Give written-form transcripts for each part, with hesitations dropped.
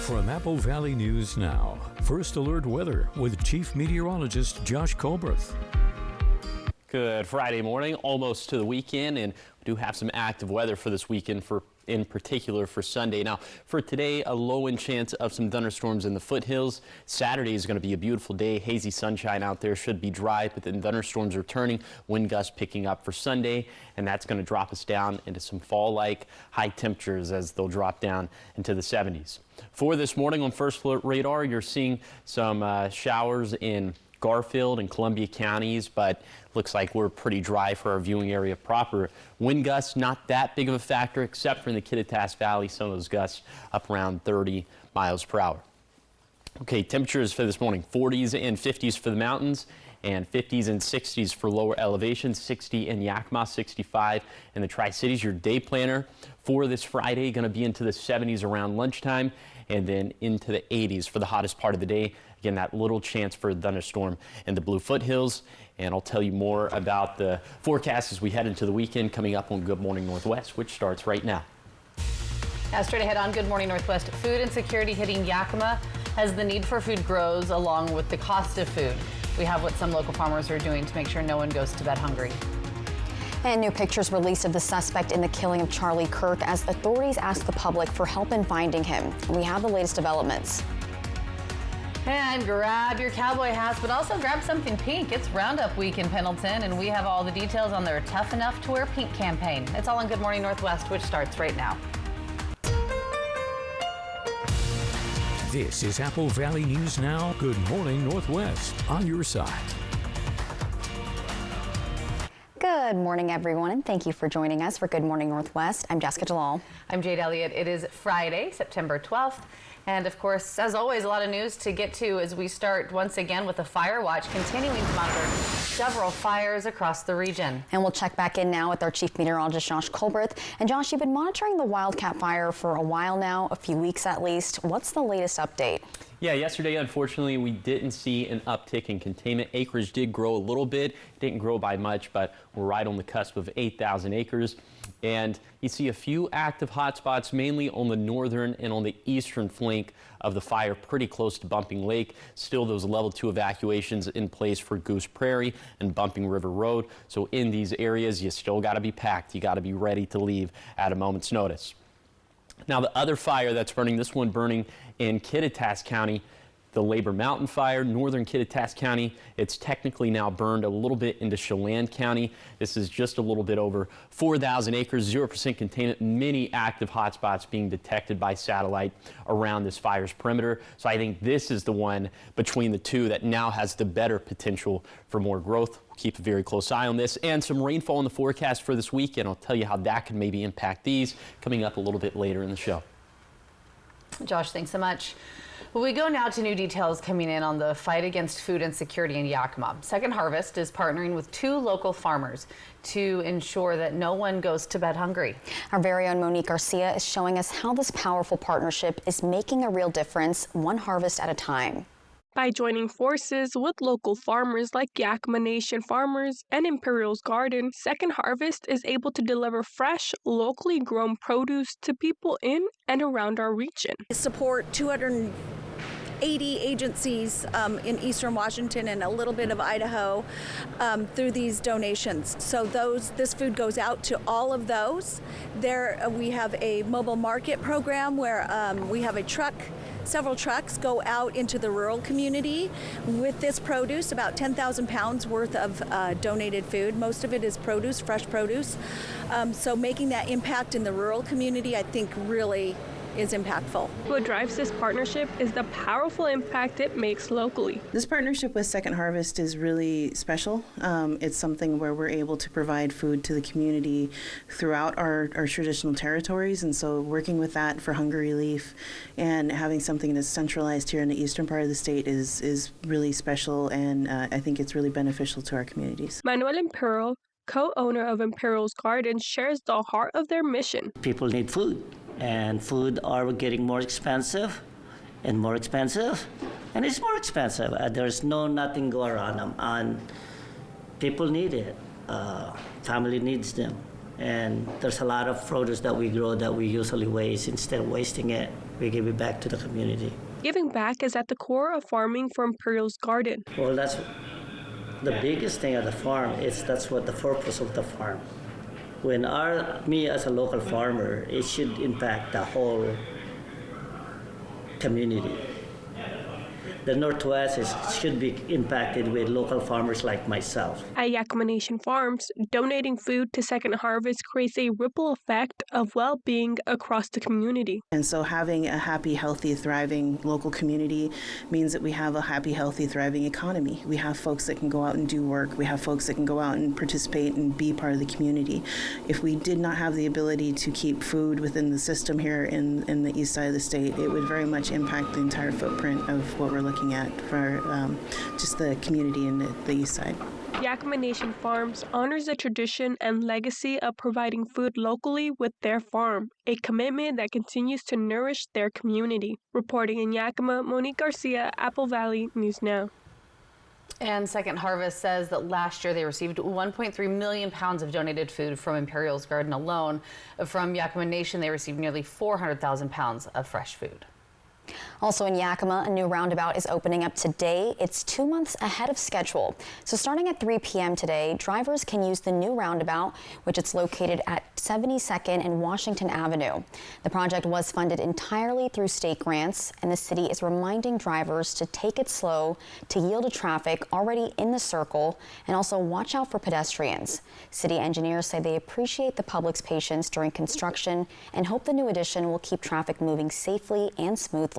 From Apple Valley News Now, First Alert Weather with Chief Meteorologist Josh Colbreth. Good Friday morning, almost to the weekend, and we do have some active weather for this weekend, in particular for Sunday. Now, for today, a low-end chance of some thunderstorms in the foothills. Saturday is going to be a beautiful day. Hazy sunshine out there, should be dry, but then thunderstorms returning, wind gusts picking up for Sunday, and that's going to drop us down into some fall-like high temperatures as they'll drop down into the 70s. For this morning on First Alert Radar, you're seeing some showers in Garfield and Columbia counties, but looks like we're pretty dry for our viewing area proper. Wind gusts not that big of a factor, except for in the Kittitas Valley, some of those gusts up around 30 miles per hour. Okay, temperatures for this morning, 40s and 50s for the mountains, and 50s and 60s for lower elevations, 60 in Yakima, 65 in the Tri-Cities. Your day planner for this Friday going to be into the 70s around lunchtime, and then into the 80s for the hottest part of the day. Again, that little chance for a thunderstorm in the Blue Foothills. And I'll tell you more about the forecast as we head into the weekend coming up on Good Morning Northwest, which starts right now. Now straight ahead on Good Morning Northwest, food insecurity hitting Yakima as the need for food grows along with the cost of food. We have what some local farmers are doing to make sure no one goes to bed hungry. And new pictures released of the suspect in the killing of Charlie Kirk as authorities ask the public for help in finding him. We have the latest developments. And grab your cowboy hats, but also grab something pink. It's Roundup Week in Pendleton, and we have all the details on their Tough Enough to Wear Pink campaign. It's all on Good Morning Northwest, which starts right now. This is Apple Valley News Now. Good Morning Northwest on your side. Good morning, everyone, and thank you for joining us for Good Morning Northwest. I'm Jessica Jalal. I'm Jade Elliott. It is Friday, September 12th. And of course, as always, a lot of news to get to as we start once again with a fire watch, continuing to monitor several fires across the region. And we'll check back in now with our Chief Meteorologist, Josh Colbreth. And Josh, you've been monitoring the Wildcat Fire for a while now, a few weeks at least. What's the latest update? Yeah, yesterday, unfortunately, we didn't see an uptick in containment. Acreage did grow a little bit. It didn't grow by much, but we're right on the cusp of 8,000 acres. And you see a few active hotspots, mainly on the northern and on the eastern flank of the fire, pretty close to Bumping Lake. Still those level 2 evacuations in place for Goose Prairie and Bumping River Road. So in these areas, you still got to be packed. You got to be ready to leave at a moment's notice. Now, the other fire that's burning, this one burning in Kittitas County, the Labor Mountain Fire, northern Kittitas County. It's technically now burned a little bit into Chelan County. This is just a little bit over 4,000 acres, 0% containment, many active hotspots being detected by satellite around this fire's perimeter. So I think this is the one between the two that now has the better potential for more growth. We'll keep a very close eye on this, and some rainfall in the forecast for this weekend. I'll tell you how that could maybe impact these coming up a little bit later in the show. Josh, thanks so much. Well, we go now to new details coming in on the fight against food insecurity in Yakima. Second Harvest is partnering with 2 local farmers to ensure that no one goes to bed hungry. Our very own Monique Garcia is showing us how this powerful partnership is making a real difference, one harvest at a time. By joining forces with local farmers like Yakima Nation Farmers and Imperial's Garden, Second Harvest is able to deliver fresh, locally grown produce to people in and around our region. Support 280 agencies in eastern Washington and a little bit of Idaho through these donations. So this food goes out to all of those. There we have a mobile market program where we have several trucks go out into the rural community with this produce, about 10,000 pounds worth of donated food. Most of it is produce, fresh produce. So making that impact in the rural community, I think, really is impactful. What drives this partnership is the powerful impact it makes locally. This partnership with Second Harvest is really special. It's something where we're able to provide food to the community throughout our traditional territories, and so working with that for hunger relief and having something that's centralized here in the eastern part of the state is really special, and I think it's really beneficial to our communities. Manuel Imperial, co-owner of Imperial's Garden, shares the heart of their mission. People need food, and food are getting more expensive and more expensive, and it's more expensive. There's nothing go around them, and people need it. Family needs them. And there's a lot of produce that we grow that we usually waste. Instead of wasting it, we give it back to the community. Giving back is at the core of farming for Imperial's Garden. Well, that's the biggest thing at the farm. That's what the purpose of the farm. When me as a local farmer, it should impact the whole community. The Northwest should be impacted with local farmers like myself. At Yakima Nation Farms, donating food to Second Harvest creates a ripple effect of well-being across the community. And so having a happy, healthy, thriving local community means that we have a happy, healthy, thriving economy. We have folks that can go out and do work. We have folks that can go out and participate and be part of the community. If we did not have the ability to keep food within the system here in the east side of the state, it would very much impact the entire footprint of what we're looking at for just the community in the east side. Yakima Nation Farms honors the tradition and legacy of providing food locally with their farm, a commitment that continues to nourish their community. Reporting in Yakima, Monique Garcia, Apple Valley News Now. And Second Harvest says that last year they received 1.3 million pounds of donated food from Imperial's Garden alone. From Yakima Nation, they received nearly 400,000 pounds of fresh food. Also in Yakima, a new roundabout is opening up today. It's 2 months ahead of schedule. So starting at 3 p.m. today, drivers can use the new roundabout, which is located at 72nd and Washington Avenue. The project was funded entirely through state grants, and the city is reminding drivers to take it slow, to yield to traffic already in the circle, and also watch out for pedestrians. City engineers say they appreciate the public's patience during construction and hope the new addition will keep traffic moving safely and smoothly.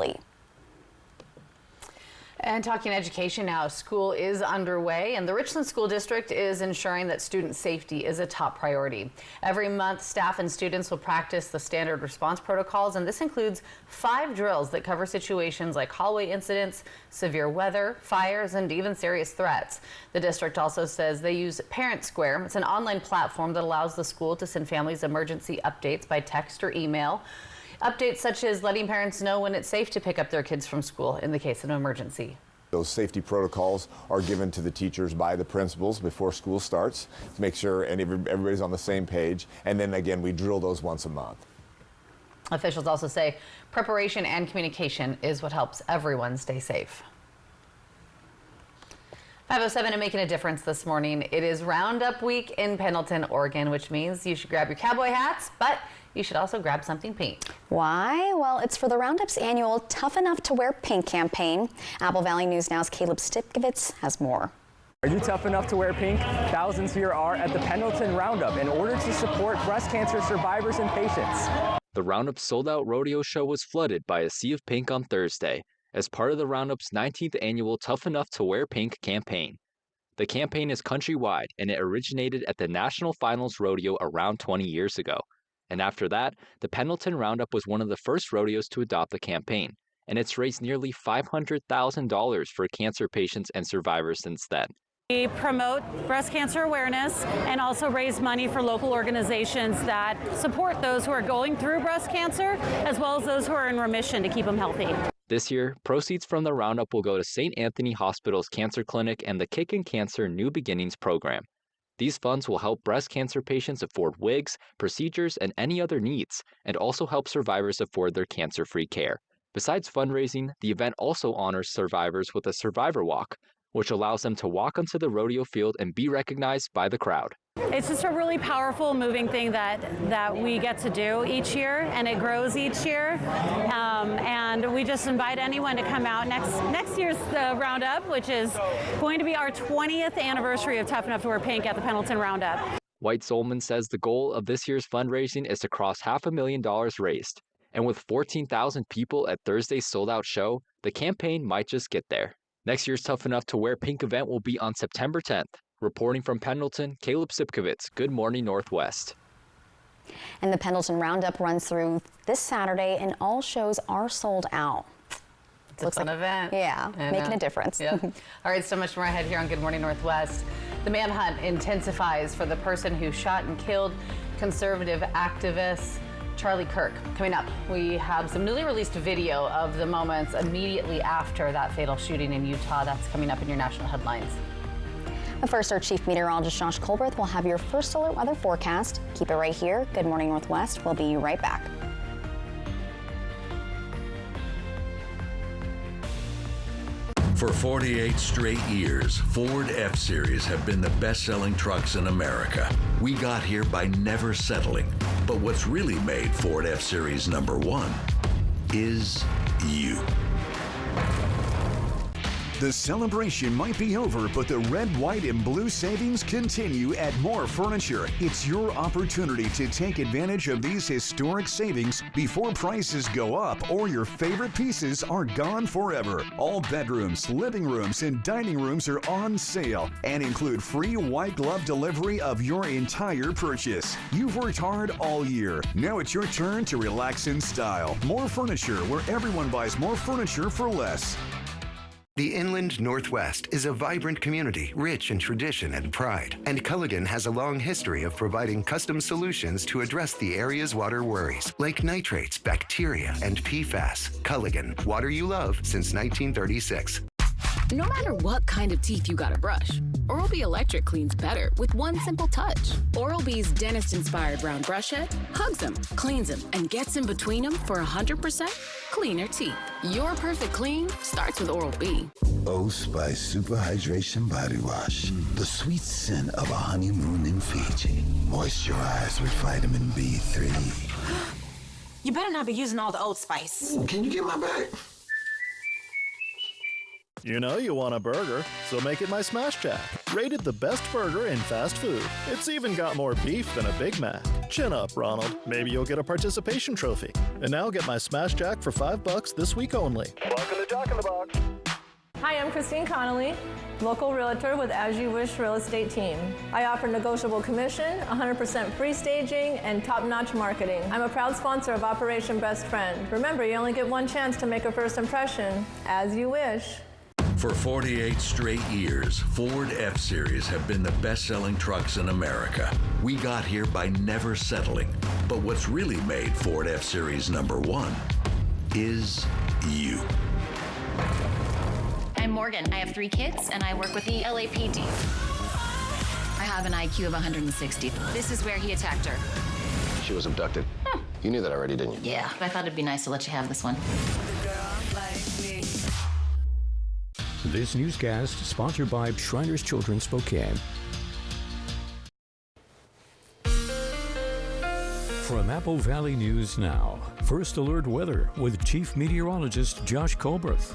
And talking education now, school is underway and the Richland School District is ensuring that student safety is a top priority. Every month, staff and students will practice the standard response protocols, and this includes 5 drills that cover situations like hallway incidents, severe weather, fires, and even serious threats. The district also says they use Parent Square. It's an online platform that allows the school to send families emergency updates by text or email. Updates such as letting parents know when it's safe to pick up their kids from school in the case of an emergency. Those safety protocols are given to the teachers by the principals before school starts to make sure everybody's on the same page. And then again, we drill those once a month. Officials also say preparation and communication is what helps everyone stay safe. 5:07 and making a difference this morning. It is Roundup Week in Pendleton, Oregon, which means you should grab your cowboy hats, but you should also grab something pink. Why? Well, it's for the Roundup's annual Tough Enough to Wear Pink campaign. Apple Valley News Now's Caleb Stipkovitz has more. Are you tough enough to wear pink? Thousands here are at the Pendleton Roundup in order to support breast cancer survivors and patients. The Roundup sold-out rodeo show was flooded by a sea of pink on Thursday as part of the Roundup's 19th annual Tough Enough to Wear Pink campaign. The campaign is countrywide, and it originated at the National Finals Rodeo around 20 years ago. And after that, the Pendleton Roundup was one of the first rodeos to adopt the campaign, and it's raised nearly $500,000 for cancer patients and survivors since then. We promote breast cancer awareness and also raise money for local organizations that support those who are going through breast cancer, as well as those who are in remission to keep them healthy. This year, proceeds from the Roundup will go to St. Anthony Hospital's Cancer Clinic and the Kickin' Cancer New Beginnings program. These funds will help breast cancer patients afford wigs, procedures, and any other needs, and also help survivors afford their cancer-free care. Besides fundraising, the event also honors survivors with a survivor walk, which allows them to walk onto the rodeo field and be recognized by the crowd. It's just a really powerful, moving thing that we get to do each year, and it grows each year. And we just invite anyone to come out next year's Roundup, which is going to be our 20th anniversary of Tough Enough to Wear Pink at the Pendleton Roundup. White Solman says the goal of this year's fundraising is to cross $500,000 raised. And with 14,000 people at Thursday's sold-out show, the campaign might just get there. Next year's Tough Enough to Wear Pink event will be on September 10th. Reporting from Pendleton, Caleb Stipkovitz, Good Morning Northwest. And the Pendleton Roundup runs through this Saturday, and all shows are sold out. It's a fun event. Yeah, making a difference. Yep. All right, so much more ahead here on Good Morning Northwest. The manhunt intensifies for the person who shot and killed conservative activist Charlie Kirk. Coming up, we have some newly released video of the moments immediately after that fatal shooting in Utah. That's coming up in your national headlines. But first, our Chief Meteorologist Josh Colberth will have your first alert weather forecast. Keep it right here. Good Morning Northwest. We'll be right back. For 48 straight years, Ford F-Series have been the best-selling trucks in America. We got here by never settling. But what's really made Ford F-Series #1 is you. The celebration might be over, but the red, white, and blue savings continue at More Furniture. It's your opportunity to take advantage of these historic savings before prices go up or your favorite pieces are gone forever. All bedrooms, living rooms, and dining rooms are on sale and include free white glove delivery of your entire purchase. You've worked hard all year. Now it's your turn to relax in style. More Furniture, where everyone buys more furniture for less. The Inland Northwest is a vibrant community, rich in tradition and pride. And Culligan has a long history of providing custom solutions to address the area's water worries, like nitrates, bacteria, and PFAS. Culligan, water you love since 1936. No matter what kind of teeth you gotta brush, Oral-B Electric cleans better with one simple touch. Oral-B's dentist-inspired round brush head hugs them, cleans them, and gets in between them for 100% cleaner teeth. Your perfect clean starts with Oral-B. Old Spice Super Hydration Body Wash. The sweet scent of a honeymoon in Fiji. Moisturize with vitamin B3. You better not be using all the Old Spice. Ooh, can you get my bag? You know you want a burger, so make it my Smash Jack. Rated the best burger in fast food. It's even got more beef than a Big Mac. Chin up, Ronald. Maybe you'll get a participation trophy. And now get my Smash Jack for $5 this week only. Welcome to Jack in the Box. Hi, I'm Christine Connolly, local realtor with As You Wish Real Estate Team. I offer negotiable commission, 100% free staging, and top-notch marketing. I'm a proud sponsor of Operation Best Friend. Remember, you only get one chance to make a first impression. As you wish. For 48 straight years, Ford F-Series have been the best-selling trucks in America. We got here by never settling. But what's really made Ford F-Series #1 is you. I'm Morgan. I have 3 kids, and I work with the LAPD. I have an IQ of 160. This is where he attacked her. She was abducted. You knew that already, didn't you? Yeah, but I thought it'd be nice to let you have this one. This newscast sponsored by Shriners Children's Spokane. From Apple Valley News Now, First Alert Weather with Chief Meteorologist Josh Colberth.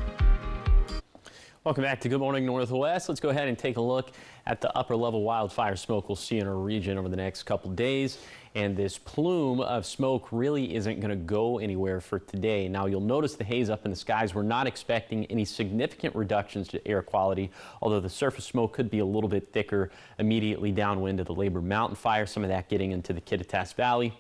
Welcome back to Good Morning Northwest. Let's go ahead and take a look at the upper level wildfire smoke we'll see in our region over the next couple days. And this plume of smoke really isn't going to go anywhere for today. Now you'll notice the haze up in the skies. We're not expecting any significant reductions to air quality, although the surface smoke could be a little bit thicker immediately downwind of the Labor Mountain fire, some of that getting into the Kittitas Valley.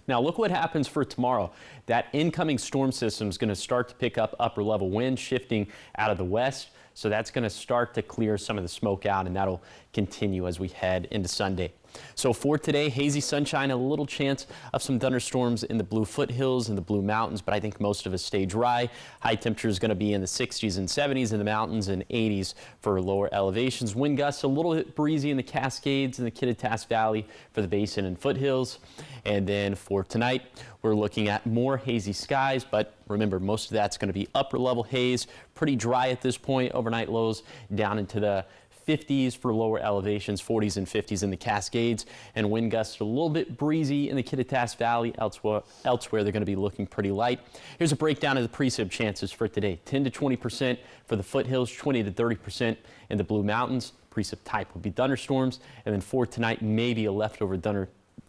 Now look what happens for tomorrow. That incoming storm system is going to start to pick up upper level wind shifting out of the west. So that's going to start to clear some of the smoke out, and that'll continue as we head into Sunday. So for today, hazy sunshine, a little chance of some thunderstorms in the Blue Foothills and the Blue Mountains, but I think most of us stay dry. High temperature is going to be in the 60s and 70s in the mountains and 80s for lower elevations. Wind gusts a little bit breezy in the Cascades and the Kittitas Valley for the Basin and Foothills. And then for tonight, we're looking at more hazy skies, but remember, most of that's going to be upper level haze, pretty dry at this point. Overnight lows down into the 50s for lower elevations, 40s and 50s in the Cascades, and wind gusts a little bit breezy in the Kittitas Valley. Elsewhere they're going to be looking pretty light. Here's a breakdown of the precip chances for today. 10 to 20% for the foothills, 20 to 30% in the Blue Mountains. Precip type will be thunderstorms, and then for tonight, maybe a leftover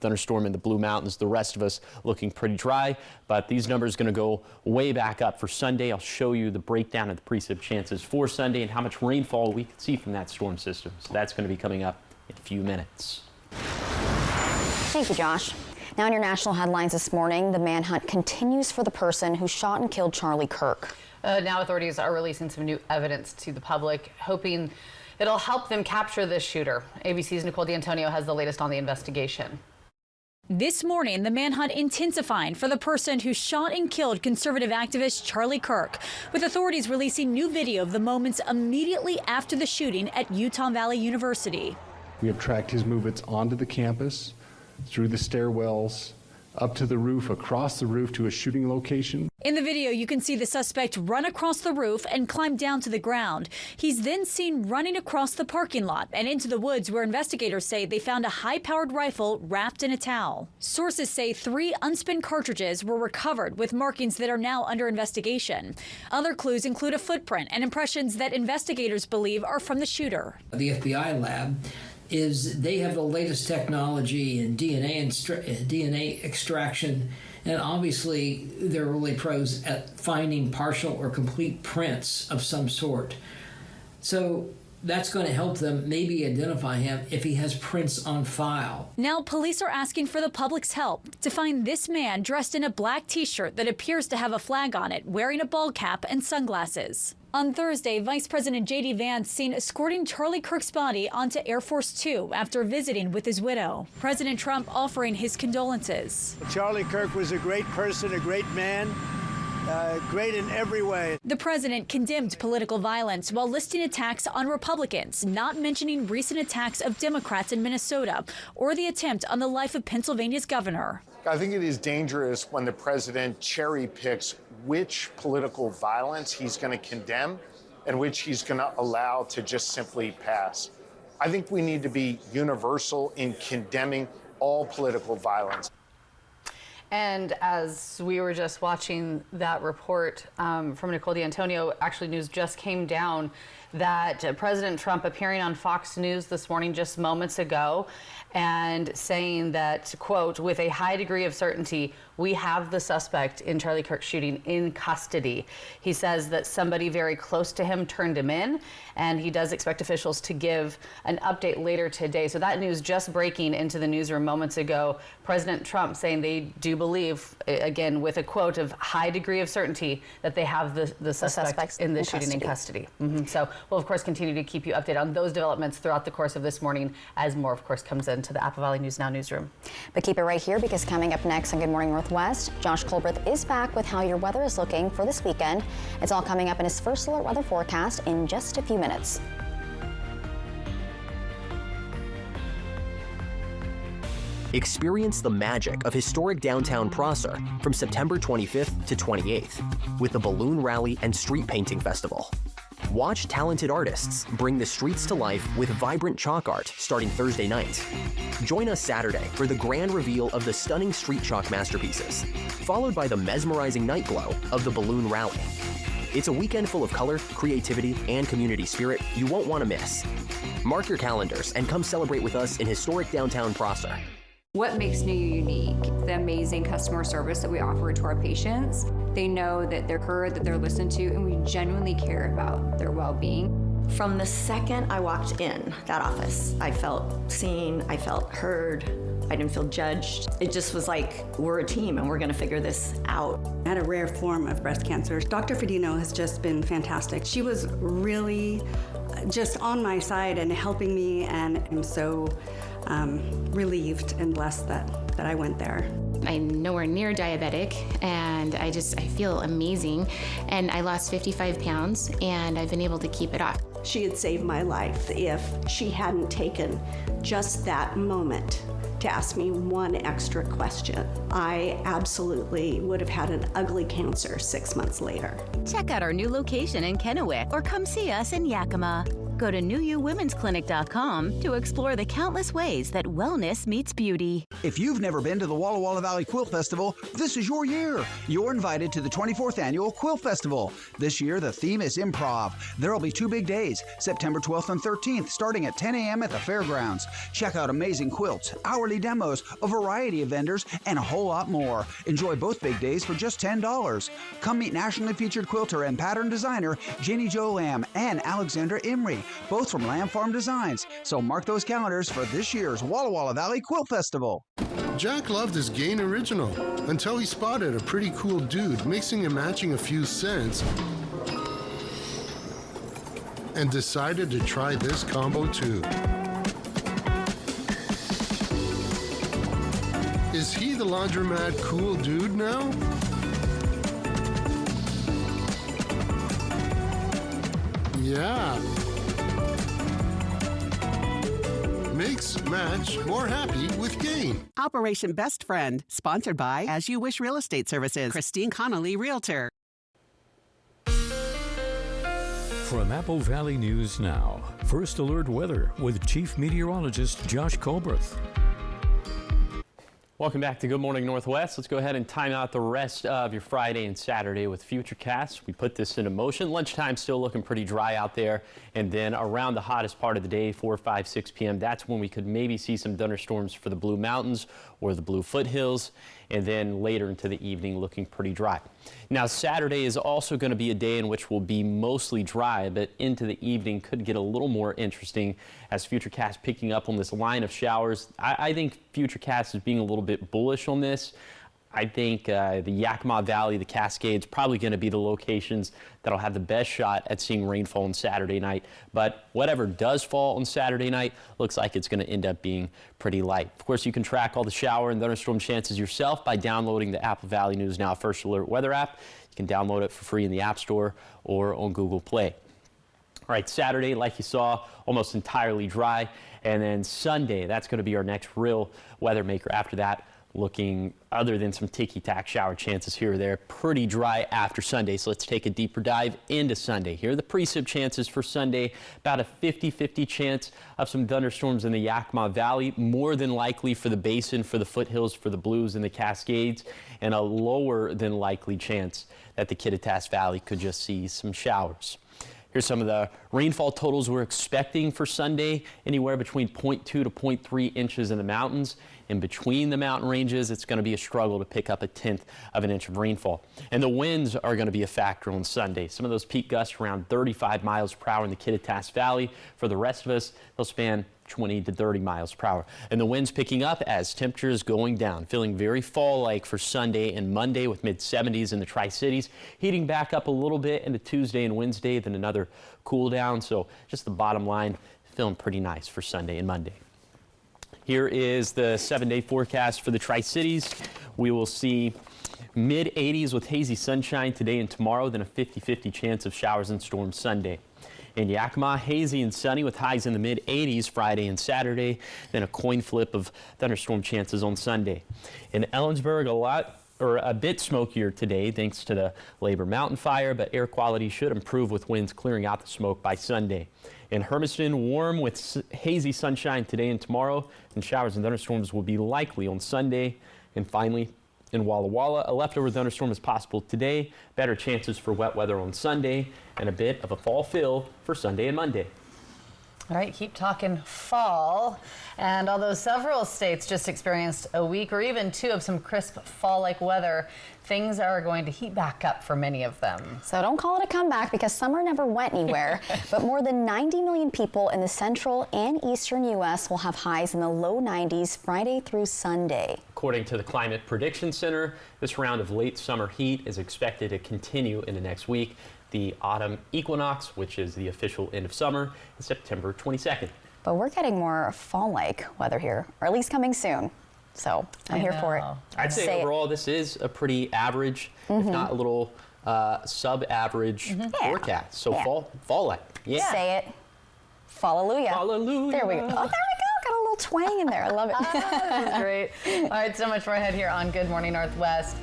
thunderstorm in the Blue Mountains. The rest of us looking pretty dry, but these numbers are going to go way back up for Sunday. I'll show you the breakdown of the precip chances for Sunday and how much rainfall we can see from that storm system. So that's going to be coming up in a few minutes. Thank you, Josh. Now in your national headlines this morning, the manhunt continues for the person who shot and killed Charlie Kirk. Now authorities are releasing some new evidence to the public, hoping it'll help them capture this shooter. ABC's Nicole D'Antonio has the latest on the investigation. This morning, the manhunt intensifying for the person who shot and killed conservative activist Charlie Kirk, with authorities releasing new video of the moments immediately after the shooting at Utah Valley University. We have tracked his movements onto the campus, through the stairwells, up to the roof, across the roof to a shooting location. In the video, you can see the suspect run across the roof and climb down to the ground. He's then seen running across the parking lot and into the woods, where investigators say they found a high-powered rifle wrapped in a towel. Sources say 3 unspent cartridges were recovered with markings that are now under investigation. Other clues include a footprint and impressions that investigators believe are from the shooter. The FBI lab they have the latest technology in DNA extraction, and obviously they're really pros at finding partial or complete prints of some sort. So that's going to help them maybe identify him if he has prints on file. Now police are asking for the public's help to find this man dressed in a black t-shirt that appears to have a flag on it, wearing a bald cap and sunglasses. On Thursday, Vice President J.D. Vance seen escorting Charlie Kirk's body onto Air Force Two after visiting with his widow. President Trump offering his condolences. Charlie Kirk was a great person, a great man, great in every way. The president condemned political violence while listing attacks on Republicans, not mentioning recent attacks of Democrats in Minnesota or the attempt on the life of Pennsylvania's governor. I think it is dangerous when the president cherry picks which political violence he's going to condemn and which he's going to allow to just simply pass. I think we need to be universal in condemning all political violence. And as we were just watching that report from Nicole D'Antonio, actually news just came down that President Trump appearing on Fox News this morning just moments ago and saying that, quote, with a high degree of certainty, we have the suspect in Charlie Kirk's shooting in custody. He says that somebody very close to him turned him in, and he does expect officials to give an update later today. So that news just breaking into the newsroom moments ago. President Trump saying they do believe, again, with a quote of high degree of certainty, that they have the suspect in the shooting in custody. So we'll, of course, continue to keep you updated on those developments throughout the course of this morning as more, of course, comes into the Apple Valley News Now newsroom. But keep it right here, because coming up next on Good Morning Northwest, Josh Colbert is back with how your weather is looking for this weekend. It's all coming up in his first alert weather forecast in just a few minutes. Experience the magic of historic downtown Prosser from September 25th to 28th with the Balloon Rally and Street Painting Festival. Watch talented artists bring the streets to life with vibrant chalk art starting Thursday night. Join us Saturday for the grand reveal of the stunning street chalk masterpieces, followed by the mesmerizing night glow of the Balloon Rally. It's a weekend full of color, creativity, and community spirit you won't want to miss. Mark your calendars and come celebrate with us in historic downtown Prosser. What makes NUU unique? The amazing customer service that we offer to our patients. They know that they're heard, that they're listened to, and we genuinely care about their well-being. From the second I walked in that office, I felt seen, I felt heard, I didn't feel judged. It just was like, we're a team and we're gonna figure this out. I had a rare form of breast cancer. Dr. Fedino has just been fantastic. She was really just on my side and helping me, and I'm so relieved and blessed that I went there. I'm nowhere near diabetic, and I feel amazing. And I lost 55 pounds, and I've been able to keep it off. She had saved my life if she hadn't taken just that moment to ask me one extra question. I absolutely would have had an ugly cancer 6 months later. Check out our new location in Kennewick or come see us in Yakima. Go to NUUWomen'sClinic.com to explore the countless ways that wellness meets beauty. If you've never been to the Walla Walla Valley Quilt Festival, this is your year. You're invited to the 24th Annual Quilt Festival. This year, the theme is improv. There will be 2 big days, September 12th and 13th, starting at 10 a.m. at the fairgrounds. Check out amazing quilts, hourly demos, a variety of vendors, and a whole lot more. Enjoy both big days for just $10. Come meet nationally featured quilter and pattern designer Jenny Jo Lamb and Alexandra Imrie, both from Lamb Farm Designs. So mark those calendars for this year's Walla Walla Valley Quilt Festival. Jack loved his Gain Original until he spotted a pretty cool dude mixing and matching a few scents and decided to try this combo too. Is laundromat cool dude now? Yeah. Makes match more happy with Gain. Operation Best Friend, sponsored by As You Wish Real Estate Services. Christine Connolly, Realtor. From Apple Valley News Now, First Alert Weather with Chief Meteorologist Josh Colbreth. Welcome back to Good Morning Northwest. Let's go ahead and time out the rest of your Friday and Saturday with Futurecast. We put this into motion. Lunchtime still looking pretty dry out there. And then around the hottest part of the day, 4, 5, 6 p.m., that's when we could maybe see some thunderstorms for the Blue Mountains or the Blue Foothills. And then later into the evening looking pretty dry. Now Saturday is also going to be a day in which will be mostly dry, but into the evening could get a little more interesting as Futurecast picking up on this line of showers. I think Futurecast is being a little bit bullish on this. I think the Yakima Valley, the Cascades, probably going to be the locations that'll have the best shot at seeing rainfall on Saturday night. But whatever does fall on Saturday night looks like it's going to end up being pretty light. Of course, you can track all the shower and thunderstorm chances yourself by downloading the Apple Valley News Now First Alert Weather app. You can download it for free in the App Store or on Google Play. All right, Saturday, like you saw, almost entirely dry. And then Sunday, that's going to be our next real weather maker after that. Looking, other than some ticky-tack shower chances here or there, pretty dry after Sunday. So let's take a deeper dive into Sunday. Here are the precip chances for Sunday. About a 50-50 chance of some thunderstorms in the Yakima Valley, more than likely for the Basin, for the Foothills, for the Blues, and the Cascades, and a lower than likely chance that the Kittitas Valley could just see some showers. Here's some of the rainfall totals we're expecting for Sunday, anywhere between 0.2 to 0.3 inches in the mountains. In between the mountain ranges, it's going to be a struggle to pick up 1/10 of an inch of rainfall. And the winds are going to be a factor on Sunday. Some of those peak gusts around 35 miles per hour in the Kittitas Valley. For the rest of us, they'll span 20 to 30 miles per hour. And the winds picking up as temperatures going down, feeling very fall-like for Sunday and Monday with mid-70s in the Tri-Cities, heating back up a little bit into Tuesday and Wednesday, then another cool down. So just the bottom line, feeling pretty nice for Sunday and Monday. Here is the 7-day forecast for the Tri-Cities. We will see mid-80s with hazy sunshine today and tomorrow, then a 50-50 chance of showers and storms Sunday. In Yakima, hazy and sunny with highs in the mid-80s Friday and Saturday, then a coin flip of thunderstorm chances on Sunday. In Ellensburg, a bit smokier today thanks to the Labor Mountain fire, but air quality should improve with winds clearing out the smoke by Sunday. In Hermiston, warm with hazy sunshine today and tomorrow, and showers and thunderstorms will be likely on Sunday. And finally, in Walla Walla, a leftover thunderstorm is possible today, better chances for wet weather on Sunday, and a bit of a fall feel for Sunday and Monday. All right, keep talking fall. And although several states just experienced a week or even 2 of some crisp fall-like weather, things are going to heat back up for many of them. So don't call it a comeback because summer never went anywhere. But more than 90 million people in the central and eastern U.S. will have highs in the low 90s Friday through Sunday. According to the Climate Prediction Center, this round of late summer heat is expected to continue into next week. The autumn equinox, which is the official end of summer, is September 22nd. But we're getting more fall-like weather here, or at least coming soon. So I'm here for it. I'd say overall this is a pretty average, if not a little sub-average forecast. So fall-like. Yeah. Say it. Hallelujah. Hallelujah. There we go. Oh, there we go. Got a little twang in there. I love it. That's great. All right, so much more ahead here on Good Morning Northwest.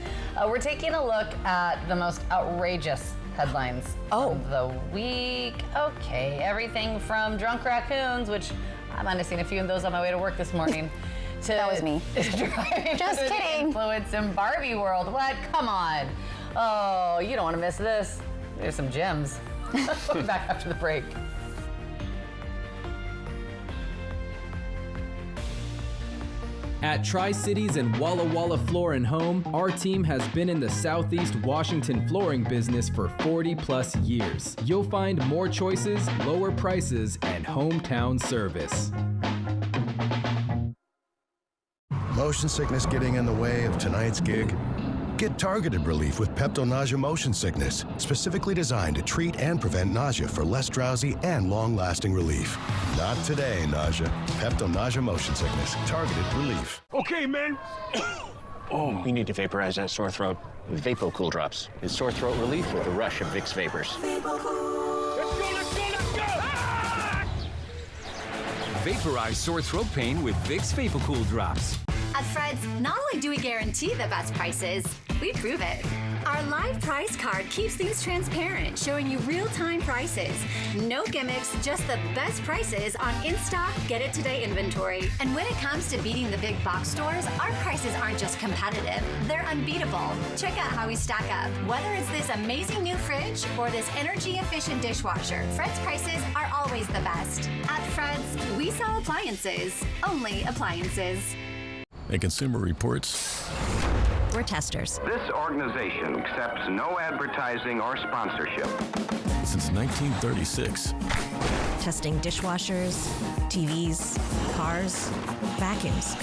We're taking a look at the most outrageous headlines of the week. Okay, everything from drunk raccoons, which I might have seen a few of those on my way to work this morning, to that was me. Just kidding. Influence in Barbie World. What? Come on. Oh, you don't want to miss this. There's some gems. We'll be back after the break. At Tri-Cities and Walla Walla Floor and Home, our team has been in the Southeast Washington flooring business for 40+ years. You'll find more choices, lower prices, and hometown service. Motion sickness getting in the way of tonight's gig? Get targeted relief with Pepto-Nausea Motion Sickness, specifically designed to treat and prevent nausea for less drowsy and long-lasting relief. Not today, nausea. Pepto-Nausea Motion Sickness, targeted relief. Okay, man. Oh, you need to vaporize that sore throat with VapoCool drops. It's sore throat relief with a rush of Vicks Vapors. Vaporize sore throat pain with Vicks VapoCool drops. At Fred's, not only do we guarantee the best prices, we prove it. Our live price card keeps things transparent, showing you real-time prices. No gimmicks, just the best prices on in-stock, get-it-today inventory. And when it comes to beating the big box stores, our prices aren't just competitive, they're unbeatable. Check out how we stack up. Whether it's this amazing new fridge or this energy-efficient dishwasher, Fred's prices are always the best. At Fred's, we sell appliances, only appliances. And Consumer Reports. We're testers. This organization accepts no advertising or sponsorship. Since 1936. Testing dishwashers, TVs, cars, vacuums.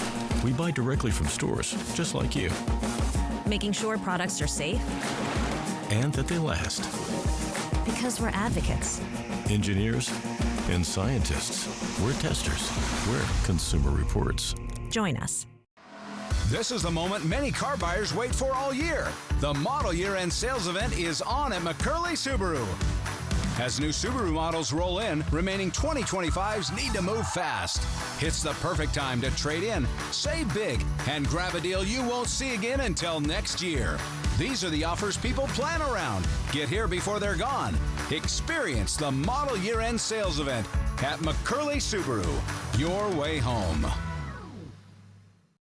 We buy directly from stores, just like you. Making sure products are safe. And that they last. Because we're advocates. Engineers and scientists. We're testers. We're Consumer Reports. Join us. This is the moment many car buyers wait for all year. The model year-end sales event is on at McCurley Subaru. As new Subaru models roll in, remaining 2025s need to move fast. It's the perfect time to trade in, save big, and grab a deal you won't see again until next year. These are the offers people plan around. Get here before they're gone. Experience the model year-end sales event at McCurley Subaru. Your way home.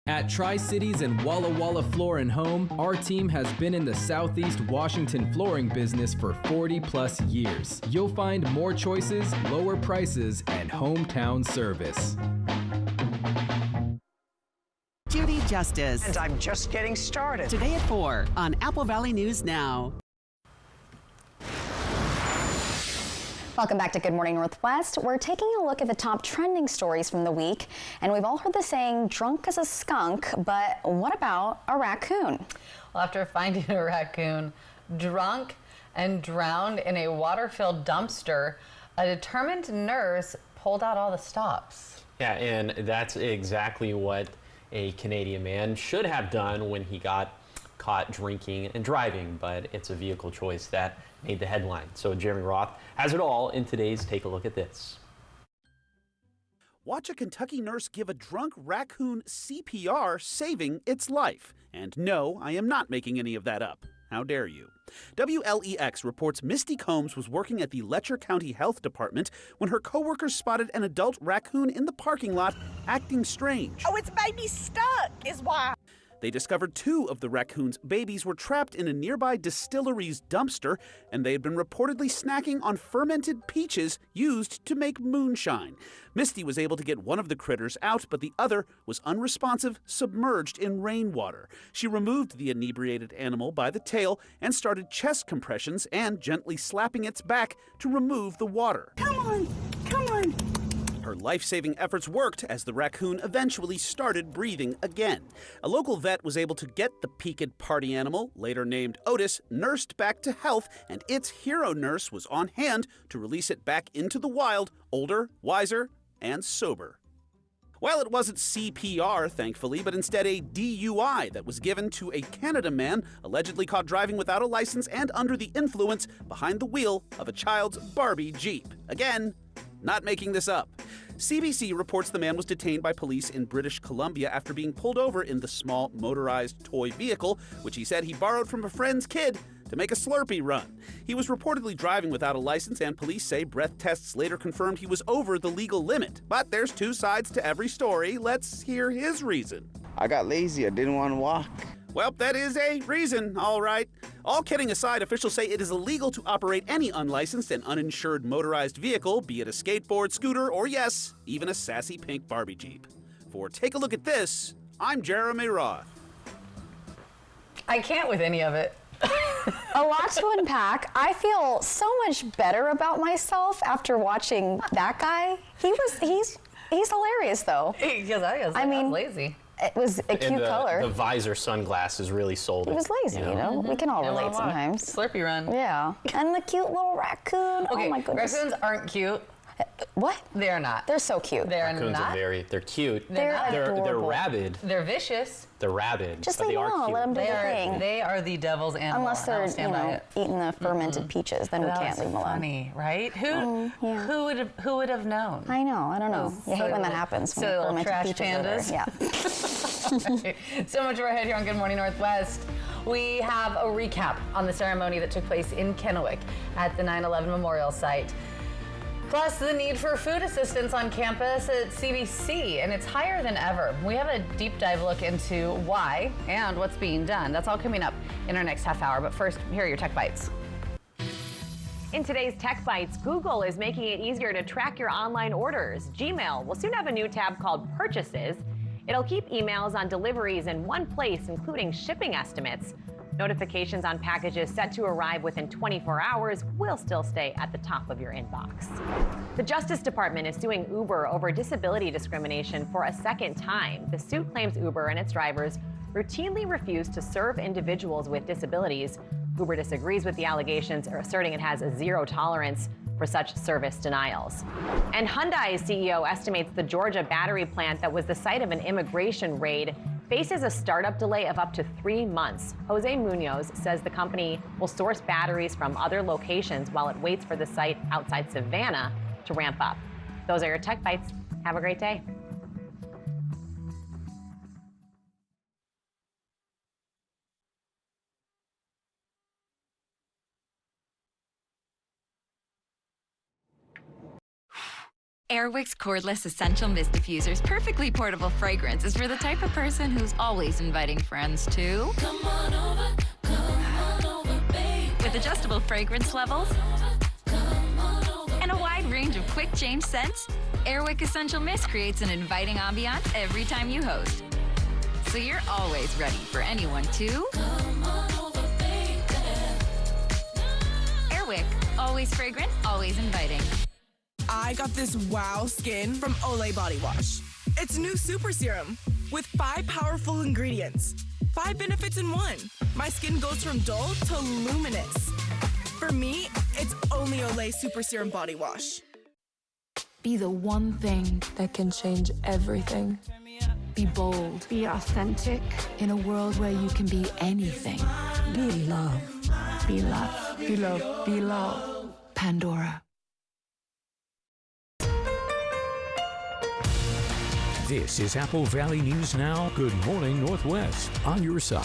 At Tri-Cities and Walla Walla Floor and Home, our team has been in the Southeast Washington flooring business for 40 plus years. You'll find more choices, lower prices, and hometown service. Judy Justice. And I'm just getting started. Today at 4 on Apple Valley News Now. Welcome back to Good Morning Northwest. We're taking a look at the top trending stories from the week, and we've all heard the saying, drunk as a skunk, but what about a raccoon? Well, after finding a raccoon drunk and drowned in a water-filled dumpster, a determined nurse pulled out all the stops. Yeah, and that's exactly what a Canadian man should have done when he got caught drinking and driving, but it's a vehicle choice that made the headline. So Jeremy Roth has it all in today's Take a Look at This. Watch a Kentucky nurse give a drunk raccoon CPR, saving its life. And no, I am not making any of that up. How dare you? WLEX reports Misty Combs was working at the Letcher County Health Department when her coworkers spotted an adult raccoon in the parking lot acting strange. Oh, its baby's stuck, is why. They discovered 2 of the raccoon's babies were trapped in a nearby distillery's dumpster, and they had been reportedly snacking on fermented peaches used to make moonshine. Misty was able to get one of the critters out, but the other was unresponsive, submerged in rainwater. She removed the inebriated animal by the tail and started chest compressions and gently slapping its back to remove the water. Come on, come on. Her life-saving efforts worked as the raccoon eventually started breathing again. A local vet was able to get the peaked party animal, later named Otis, nursed back to health, and its hero nurse was on hand to release it back into the wild, older, wiser, and sober. Well, it wasn't CPR, thankfully, but instead a DUI that was given to a Canada man allegedly caught driving without a license and under the influence behind the wheel of a child's Barbie Jeep. Again, not making this up. CBC reports the man was detained by police in British Columbia after being pulled over in the small motorized toy vehicle, which he said he borrowed from a friend's kid to make a Slurpee run. He was reportedly driving without a license, and police say breath tests later confirmed he was over the legal limit. But there's 2 sides to every story. Let's hear his reason. I got lazy. I didn't want to walk. Well, that is a reason, all right. All kidding aside, officials say it is illegal to operate any unlicensed and uninsured motorized vehicle, be it a skateboard, scooter, or yes, even a sassy pink Barbie Jeep. For Take a Look at This, I'm Jeremy Roth. I can't with any of it. A lot to unpack. I feel so much better about myself after watching that guy. He's hilarious though. I mean, lazy. It was a cute color. The visor sunglasses really sold it. He was lazy, you know? We can all relate sometimes. Slurpee run. Yeah. And the cute little raccoon. Okay, oh my goodness. Raccoons aren't cute. What? They're not. They're so cute. They're Raccoons not. they're cute. They're They're rabid. They're vicious. They're rabid. Just but leave they them are alone. cute. Let them do their thing. They are the devil's animal. Unless they're, eating the fermented peaches, then we can't leave them alone. Funny, right? Who would have known? I know. I don't know. You hate when that happens. When So fermented trash peaches are pandas. there. Yeah. So much more ahead here on Good Morning Northwest. We have a recap on the ceremony that took place in Kennewick at the 9/11 Memorial Site. Plus, the need for food assistance on campus at CBC, and it's higher than ever. We have a deep dive look into why and what's being done. That's all coming up in our next half hour. But first, here are your Tech Bites. In today's Tech Bites, Google is making it easier to track your online orders. Gmail will soon have a new tab called Purchases. It'll keep emails on deliveries in one place, including shipping estimates. Notifications on packages set to arrive within 24 hours will still stay at the top of your inbox. The Justice Department is suing Uber over disability discrimination for a second time. The suit claims Uber and its drivers routinely refuse to serve individuals with disabilities. Uber disagrees with the allegations, asserting it has a zero tolerance for such service denials. And Hyundai's CEO estimates the Georgia battery plant that was the site of an immigration raid faces a startup delay of up to 3 months. Jose Munoz says the company will source batteries from other locations while it waits for the site outside Savannah to ramp up. Those are your Tech Bites. Have a great day. Airwick's cordless essential mist diffuser's perfectly portable fragrance is for the type of person who's always inviting friends to come on over, babe. With adjustable fragrance levels and a wide range of quick change scents, Airwick Essential Mist creates an inviting ambiance every time you host. So you're always ready for anyone to come on over, baby. Airwick, always fragrant, always inviting. I got this wow skin from Olay Body Wash. It's new super serum with 5 powerful ingredients. 5 benefits in one. My skin goes from dull to luminous. For me, it's only Olay Super Serum Body Wash. Be the one thing that can change everything. Be bold. Be authentic. In a world where you can be anything. Be love. Be love. Be love. Be love. Pandora. This is Apple Valley News Now. Good morning, Northwest. On your side.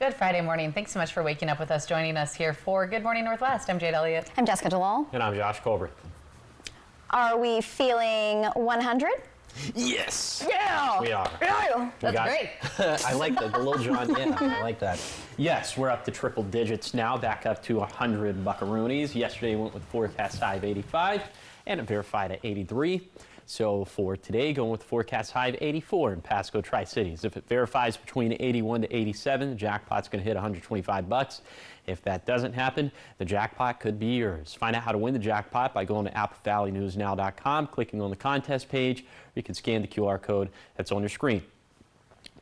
Good Friday morning. Thanks so much for waking up with us, joining us here for Good Morning Northwest. I'm Jade Elliott. I'm Jessica Jalal. And I'm Josh Colbert. Are we feeling 100? Yes. Yeah. We are. Yeah. That's great. I like the Lil Jon. Yeah, I like that. Yes, we're up to triple digits now, back up to 100 buckaroonies. Yesterday went with forecast high of 85 and it verified at 83. So for today, going with the forecast high of 84 in Pasco Tri-Cities. If it verifies between 81 to 87, the jackpot's going to hit 125 bucks. If that doesn't happen, the jackpot could be yours. Find out how to win the jackpot by going to applevalleyNewsNow.com, clicking on the contest page, or you can scan the QR code that's on your screen.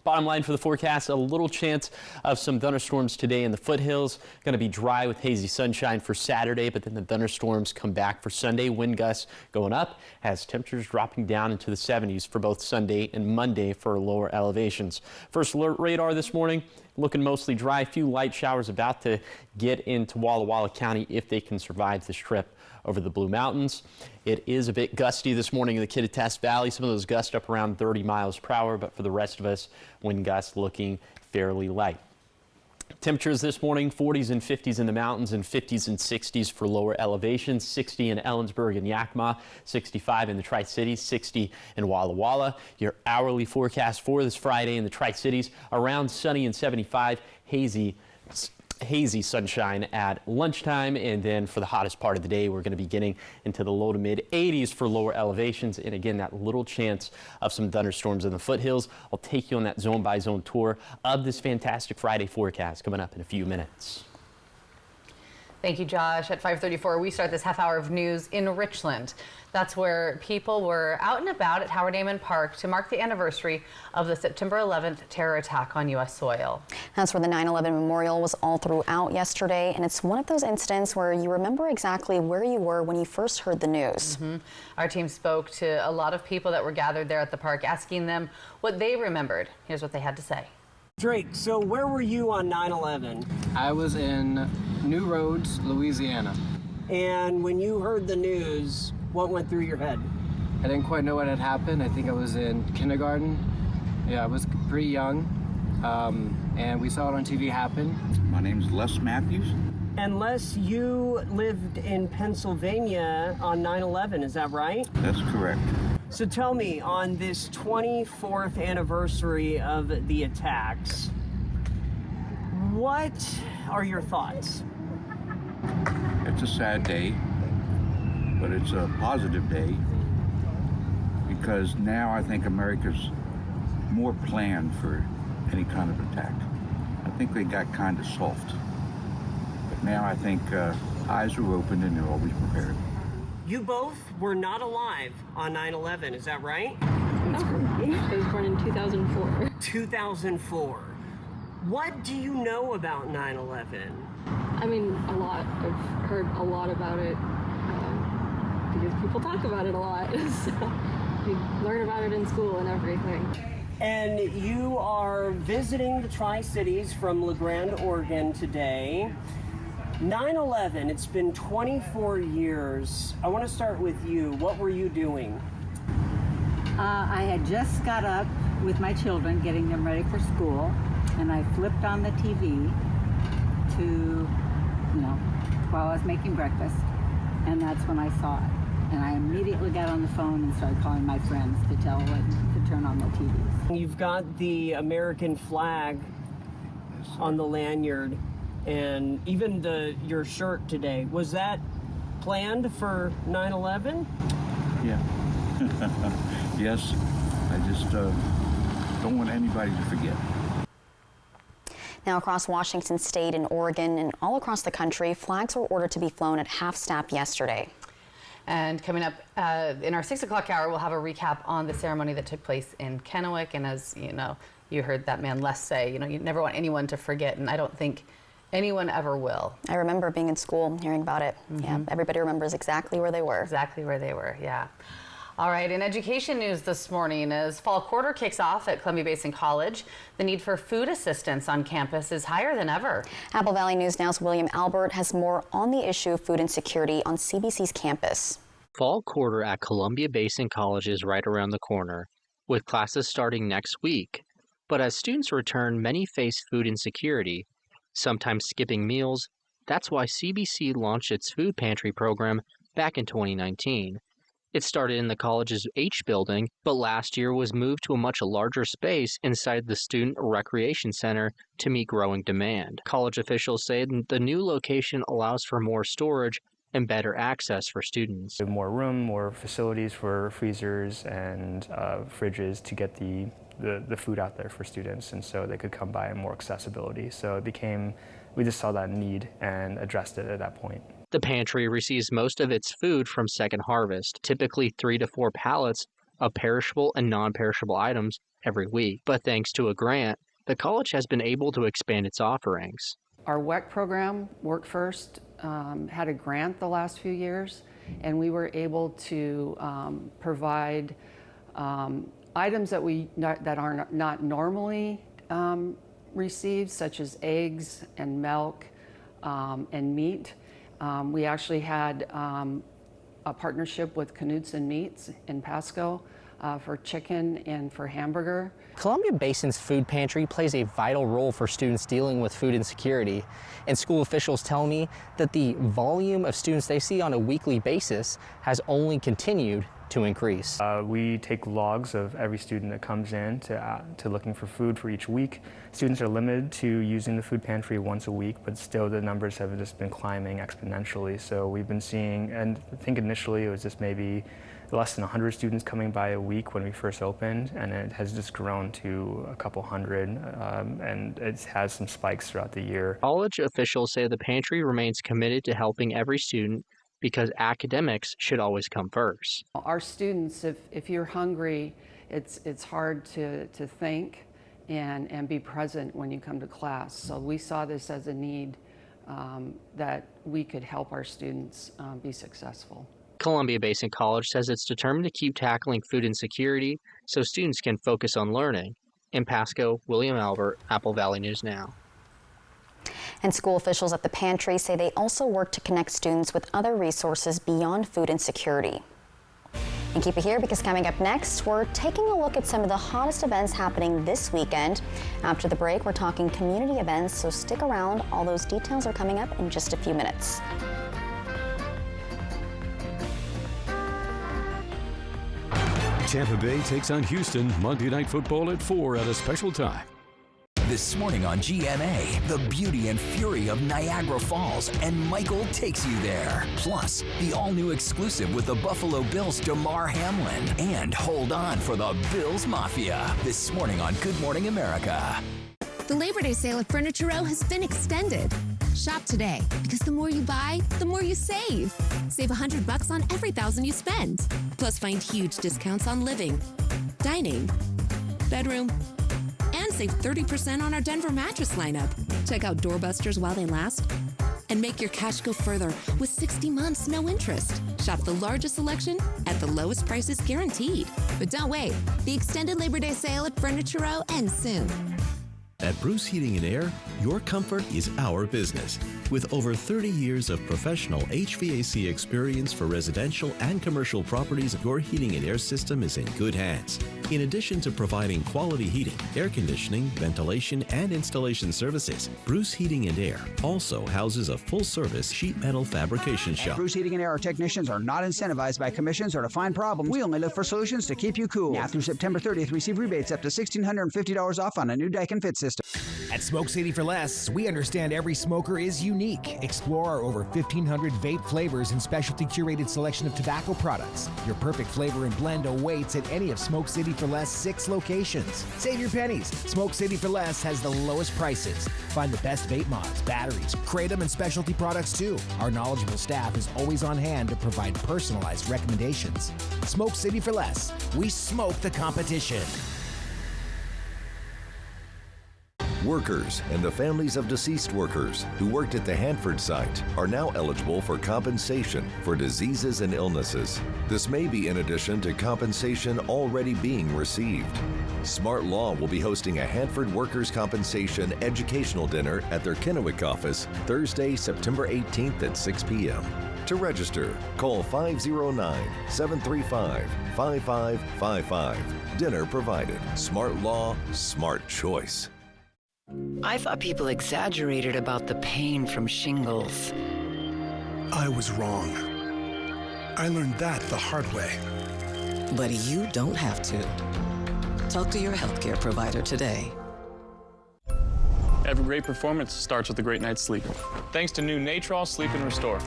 Bottom line for the forecast, a little chance of some thunderstorms today in the foothills. Going to be dry with hazy sunshine for Saturday, but then the thunderstorms come back for Sunday. Wind gusts going up as temperatures dropping down into the 70s for both Sunday and Monday for lower elevations. First alert radar this morning, looking mostly dry. A few light showers about to get into Walla Walla County if they can survive this trip over the Blue Mountains. It is a bit gusty this morning in the Kittitas Valley. Some of those gusts up around 30 miles per hour, but for the rest of us, wind gusts looking fairly light. Temperatures this morning, 40s and 50s in the mountains and 50s and 60s for lower elevations, 60 in Ellensburg and Yakima, 65 in the Tri-Cities, 60 in Walla Walla. Your hourly forecast for this Friday in the Tri-Cities, around sunny and 75, hazy sunshine at lunchtime, and then for the hottest part of the day we're going to be getting into the low to mid 80s for lower elevations, and again that little chance of some thunderstorms in the foothills. I'll take you on that zone by zone tour of this fantastic Friday forecast coming up in a few minutes. Thank you, Josh. At 5:34, we start this half hour of news in Richland. That's where people were out and about at Howard Amon Park to mark the anniversary of the September 11th terror attack on U.S. soil. That's where the 9/11 memorial was all throughout yesterday, and it's one of those incidents where you remember exactly where you were when you first heard the news. Our team spoke to a lot of people that were gathered there at the park, asking them what they remembered. Here's what they had to say. Drake, so where were you on 9/11? I was in New Roads, Louisiana. And when you heard the news, what went through your head? I didn't quite know what had happened. I think I was in kindergarten. Yeah, I was pretty young. And we saw it on TV happen. My name's Les Matthews. And Les, you lived in Pennsylvania on 9/11, is that right? That's correct. So tell me, on this 24th anniversary of the attacks, what are your thoughts? It's a sad day, but it's a positive day because now I think America's more planned for any kind of attack. I think they got kind of soft, but now I think eyes are open and they're always prepared. You both were not alive on 9/11, is that right? I was born in 2004. 2004. What do you know about 9/11? I mean, a lot. I've heard a lot about it because people talk about it a lot. So you learn about it in school and everything. And you are visiting the Tri-Cities from La Grande, Oregon today. 9/11, it's been 24 years. I want to start with you. What were you doing? I had just got up with my children, getting them ready for school, and I flipped on the TV while I was making breakfast, and that's when I saw it. And I immediately got on the phone and started calling my friends to tell them to turn on the TVs. You've got the American flag on the lanyard, and even your shirt today. Was that planned for 9/11? Yeah. Yes. I just don't want anybody to forget. Now, across Washington State and Oregon and all across the country, flags were ordered to be flown at half-staff yesterday. And coming up in our 6 o'clock hour, we'll have a recap on the ceremony that took place in Kennewick. And as you know, you heard that man Les say, you never want anyone to forget, and I don't think anyone ever will. I remember being in school, hearing about it. Yeah, everybody remembers exactly where they were. Exactly where they were, yeah. All right, in education news this morning, as fall quarter kicks off at Columbia Basin College, the need for food assistance on campus is higher than ever. Apple Valley News Now's William Albert has more on the issue of food insecurity on CBC's campus. Fall quarter at Columbia Basin College is right around the corner, with classes starting next week. But as students return, many face food insecurity, sometimes skipping meals. That's why CBC launched its food pantry program back in 2019. It started in the college's H building, but last year was moved to a much larger space inside the Student Recreation Center to meet growing demand. College officials say the new location allows for more storage and better access for students. More room, more facilities for freezers and fridges to get the food out there for students, and so they could come by and more accessibility. So we just saw that need and addressed it at that point. The pantry receives most of its food from Second Harvest, typically 3 to 4 pallets of perishable and non-perishable items every week. But thanks to a grant, the college has been able to expand its offerings. Our WEC program, Work First, had a grant the last few years, and we were able to provide items that are not normally received, such as eggs and milk and meat. We actually had a partnership with Knudsen Meats in Pasco for chicken and for hamburger. Columbia Basin's food pantry plays a vital role for students dealing with food insecurity, and school officials tell me that the volume of students they see on a weekly basis has only continued to increase. We take logs of every student that comes in to looking for food for each week. Students are limited to using the food pantry once a week, but still the numbers have just been climbing exponentially. So we've been seeing, and I think initially it was just maybe less than 100 students coming by a week when we first opened, and it has just grown to a couple hundred, and it has some spikes throughout the year. College officials say the pantry remains committed to helping every student because academics should always come first. Our students, if you're hungry, it's hard to think and be present when you come to class. So we saw this as a need that we could help our students be successful. Columbia Basin College says it's determined to keep tackling food insecurity so students can focus on learning. In Pasco, William Albert, Apple Valley News Now. And school officials at the pantry say they also work to connect students with other resources beyond food insecurity. And keep it here because coming up next, we're taking a look at some of the hottest events happening this weekend. After the break, we're talking community events, so stick around. All those details are coming up in just a few minutes. Tampa Bay takes on Houston Monday Night Football at 4 at a special time. This morning on GMA, the beauty and fury of Niagara Falls, and Michael takes you there. Plus, the all-new exclusive with the Buffalo Bills' Damar Hamlin. And hold on for the Bills Mafia. This morning on Good Morning America. The Labor Day sale at Furniture Row has been extended. Shop today, because the more you buy, the more you save. Save $100 on every $1,000 you spend. Plus, find huge discounts on living, dining, bedroom, and save 30% on our Denver mattress lineup. Check out Doorbusters while they last. And make your cash go further with 60 months, no interest. Shop the largest selection at the lowest prices guaranteed. But don't wait. The extended Labor Day sale at Furniture Row ends soon. At Bruce Heating and Air, your comfort is our business. With over 30 years of professional HVAC experience for residential and commercial properties, your heating and air system is in good hands. In addition to providing quality heating, air conditioning, ventilation, and installation services, Bruce Heating and Air also houses a full-service sheet metal fabrication shop. At Bruce Heating and Air, our technicians are not incentivized by commissions or to find problems. We only look for solutions to keep you cool. Now through September 30th, receive rebates up to $1,650 off on a new Daikin Fit system. At Smoke City for Less, we understand every smoker is unique. Explore our over 1,500 vape flavors and specialty curated selection of tobacco products. Your perfect flavor and blend awaits at any of Smoke City for Less 6 locations. Save your pennies. Smoke City for Less has the lowest prices. Find the best vape mods, batteries, kratom, and specialty products too. Our knowledgeable staff is always on hand to provide personalized recommendations. Smoke City for Less. We smoke the competition. Workers and the families of deceased workers who worked at the Hanford site are now eligible for compensation for diseases and illnesses. This may be in addition to compensation already being received. Smart Law will be hosting a Hanford Workers' Compensation educational dinner at their Kennewick office Thursday, September 18th at 6 p.m. To register, call 509-735-5555. Dinner provided. Smart Law, smart choice. I thought people exaggerated about the pain from shingles. I was wrong. I learned that the hard way. But you don't have to. Talk to your healthcare provider today. Every great performance starts with a great night's sleep. Thanks to new Natrol Sleep and Restore,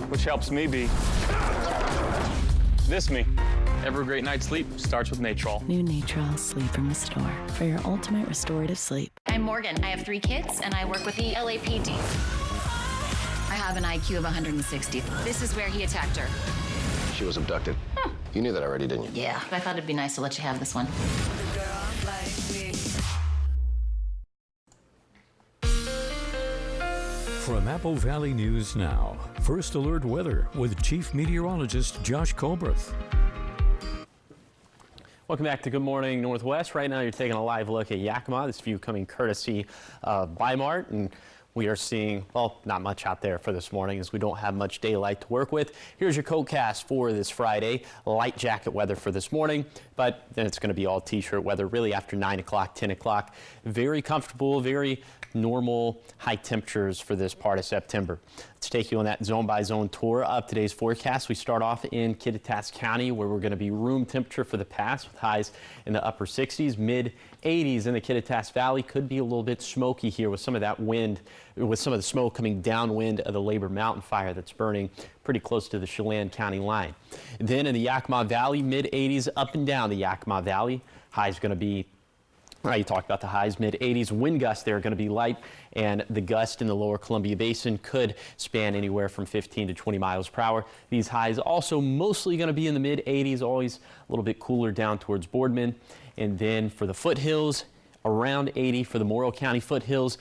which helps me be this me. Every great night's sleep starts with Natrol. New Natrol Sleep and Restore for your ultimate restorative sleep. I'm Morgan. I have 3 kids, and I work with the LAPD. I have an IQ of 160. This is where he attacked her. She was abducted. You knew that already, didn't you? Yeah, I thought it'd be nice to let you have this one. From Apple Valley News Now, First Alert Weather with Chief Meteorologist Josh Colbreth. Welcome back to Good Morning Northwest. Right now you're taking a live look at Yakima. This view coming courtesy of Bi-Mart. And We are seeing, well, not much out there for this morning as we don't have much daylight to work with. Here's your CodeCast for this Friday. Light jacket weather for this morning, but then it's going to be all t-shirt weather really after 9 o'clock, 10 o'clock. Very comfortable, very normal high temperatures for this part of September. Let's take you on that zone-by-zone tour of today's forecast. We start off in Kittitas County, where we're going to be room temperature for the pass with highs in the upper 60s, mid-80s in the Kittitas Valley. Could be a little bit smoky here with some of that wind, with some of the smoke coming downwind of the Labor Mountain fire that's burning pretty close to the Chelan County line. Then in the Yakima Valley, mid-80s up and down the Yakima Valley. High's going to be, you talked about the highs, mid-80s. Wind gusts there are going to be light, and the gust in the lower Columbia Basin could span anywhere from 15 to 20 miles per hour. These highs also mostly going to be in the mid-80s, always a little bit cooler down towards Boardman. And then for the foothills, around 80 for the Morrow County foothills,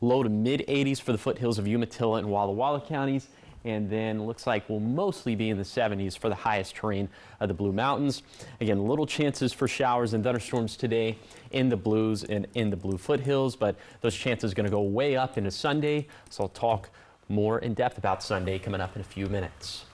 low to mid-80s for the foothills of Umatilla and Walla Walla counties. And then looks like we'll mostly be in the 70s for the highest terrain of the Blue Mountains. Again, little chances for showers and thunderstorms today in the Blues and in the Blue foothills, but those chances are going to go way up into Sunday. So I'll talk more in depth about Sunday coming up in a few minutes.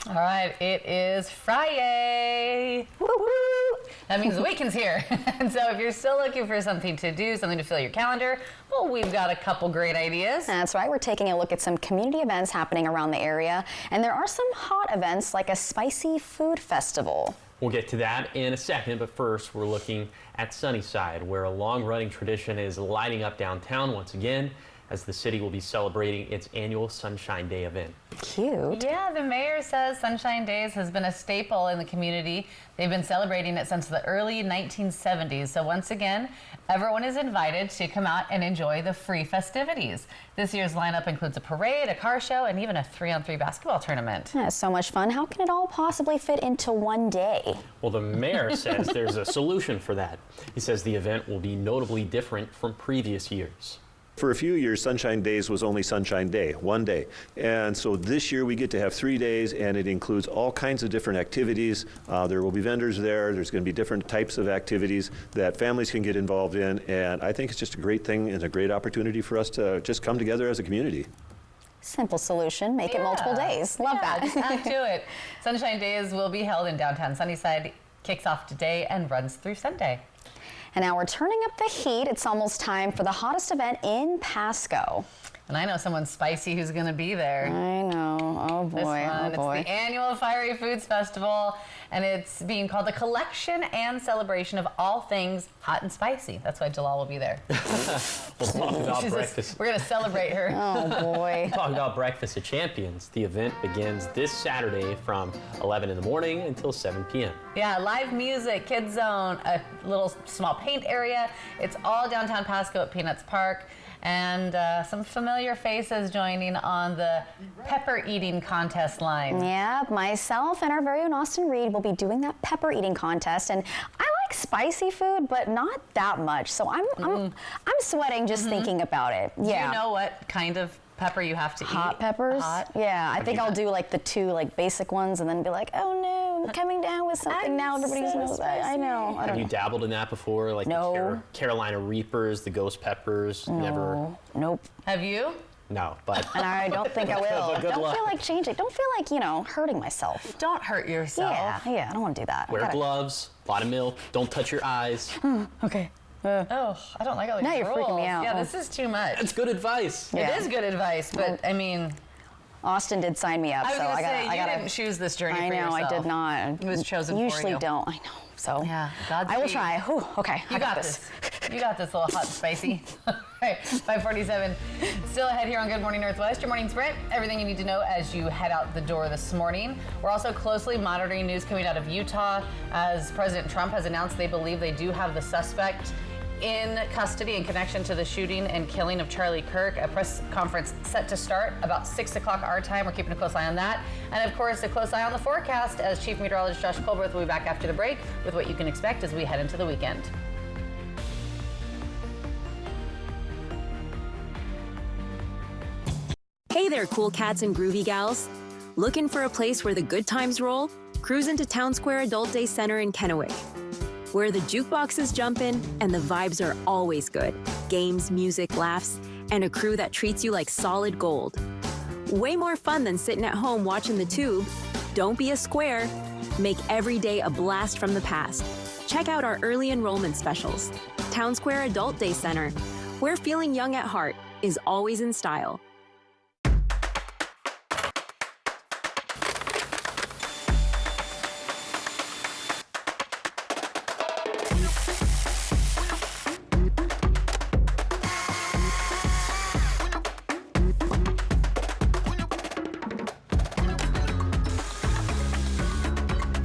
All right, it is Friday. Woo-hoo! That means the weekend's here. And so if you're still looking for something to do, something to fill your calendar, well, we've got a couple great ideas. That's right. We're taking a look at some community events happening around the area. And there are some hot events like a spicy food festival. We'll get to that in a second, but first we're looking at Sunnyside, where a long-running tradition is lighting up downtown once again, as the city will be celebrating its annual Sunshine Day event. Cute. Yeah, the mayor says Sunshine Days has been a staple in the community. They've been celebrating it since the early 1970s. So once again, everyone is invited to come out and enjoy the free festivities. This year's lineup includes a parade, a car show, and even a 3-on-3 basketball tournament. That's so much fun. How can it all possibly fit into one day? Well, the mayor says there's a solution for that. He says the event will be notably different from previous years. For a few years, Sunshine Days was only Sunshine Day, one day. And so this year we get to have 3 days, and it includes all kinds of different activities. There will be vendors there. There's going to be different types of activities that families can get involved in. And I think it's just a great thing and a great opportunity for us to just come together as a community. Simple solution, make it multiple days. Love that. Just add to it. Sunshine Days will be held in downtown Sunnyside, kicks off today and runs through Sunday. And now we're turning up the heat. It's almost time for the hottest event in Pasco. And I know someone spicy who's going to be there. I know. Oh boy. It's the annual Fiery Foods Festival, and it's being called a collection and celebration of all things hot and spicy. That's why Jalal will be there. We'll talk about breakfast. We're going to celebrate her. Oh boy. We'll talk about Breakfast of Champions. The event begins this Saturday from 11 in the morning until 7 p.m. Yeah, live music, kids zone, a little small paint area. It's all downtown Pasco at Peanuts Park. And some familiar faces joining on the pepper eating contest line. Yeah, myself and our very own Austin Reed will be doing that pepper eating contest. And I like spicy food, but not that much. So I'm sweating just thinking about it. Yeah. Do you know what kind of pepper you have to eat? Hot peppers? Hot? Yeah, I think I'll do like the 2 basic ones and then be like, oh no, I'm coming down with something now. Everybody's knows that. I know. Have you dabbled in that before? Like the Carolina Reapers, the Ghost Peppers? No. Never? Nope. Have you? No, but and I don't think I will. Good Don't luck. feel like changing. Don't feel like, hurting myself. Don't hurt yourself. Yeah, I don't want to do that. Wear gloves, a lot of milk, don't touch your eyes. Okay. Oh, I don't like all these Now you're rules. freaking me out. Yeah, this is too much. That's good advice. It is good advice, but I mean, Austin did sign me up, I was so gonna I say, gotta. you didn't choose this journey I for know, yourself. I did not. It was chosen for you. Usually don't. I know. So yeah, I will try. Whew, okay, You got this. You got this, little hot and spicy. All right, 5:47. Still ahead here on Good Morning Northwest. Your morning sprint. Everything you need to know as you head out the door this morning. We're also closely monitoring news coming out of Utah, as President Trump has announced they believe they do have the suspect in custody in connection to the shooting and killing of Charlie Kirk. A press conference set to start about 6 o'clock our time. We're keeping a close eye on that. And of course, a close eye on the forecast, as Chief Meteorologist Josh Colbert will be back after the break with what you can expect as we head into the weekend. Hey there, cool cats and groovy gals. Looking for a place where the good times roll? Cruise into Town Square Adult Day Center in Kennewick, where the jukebox is jumping and the vibes are always good. games, music, laughs, and a crew that treats you like solid gold. Way more fun than sitting at home watching the tube. Don't be a square. Make every day a blast from the past. Check out our early enrollment specials. Town Square Adult Day Center, where feeling young at heart is always in style.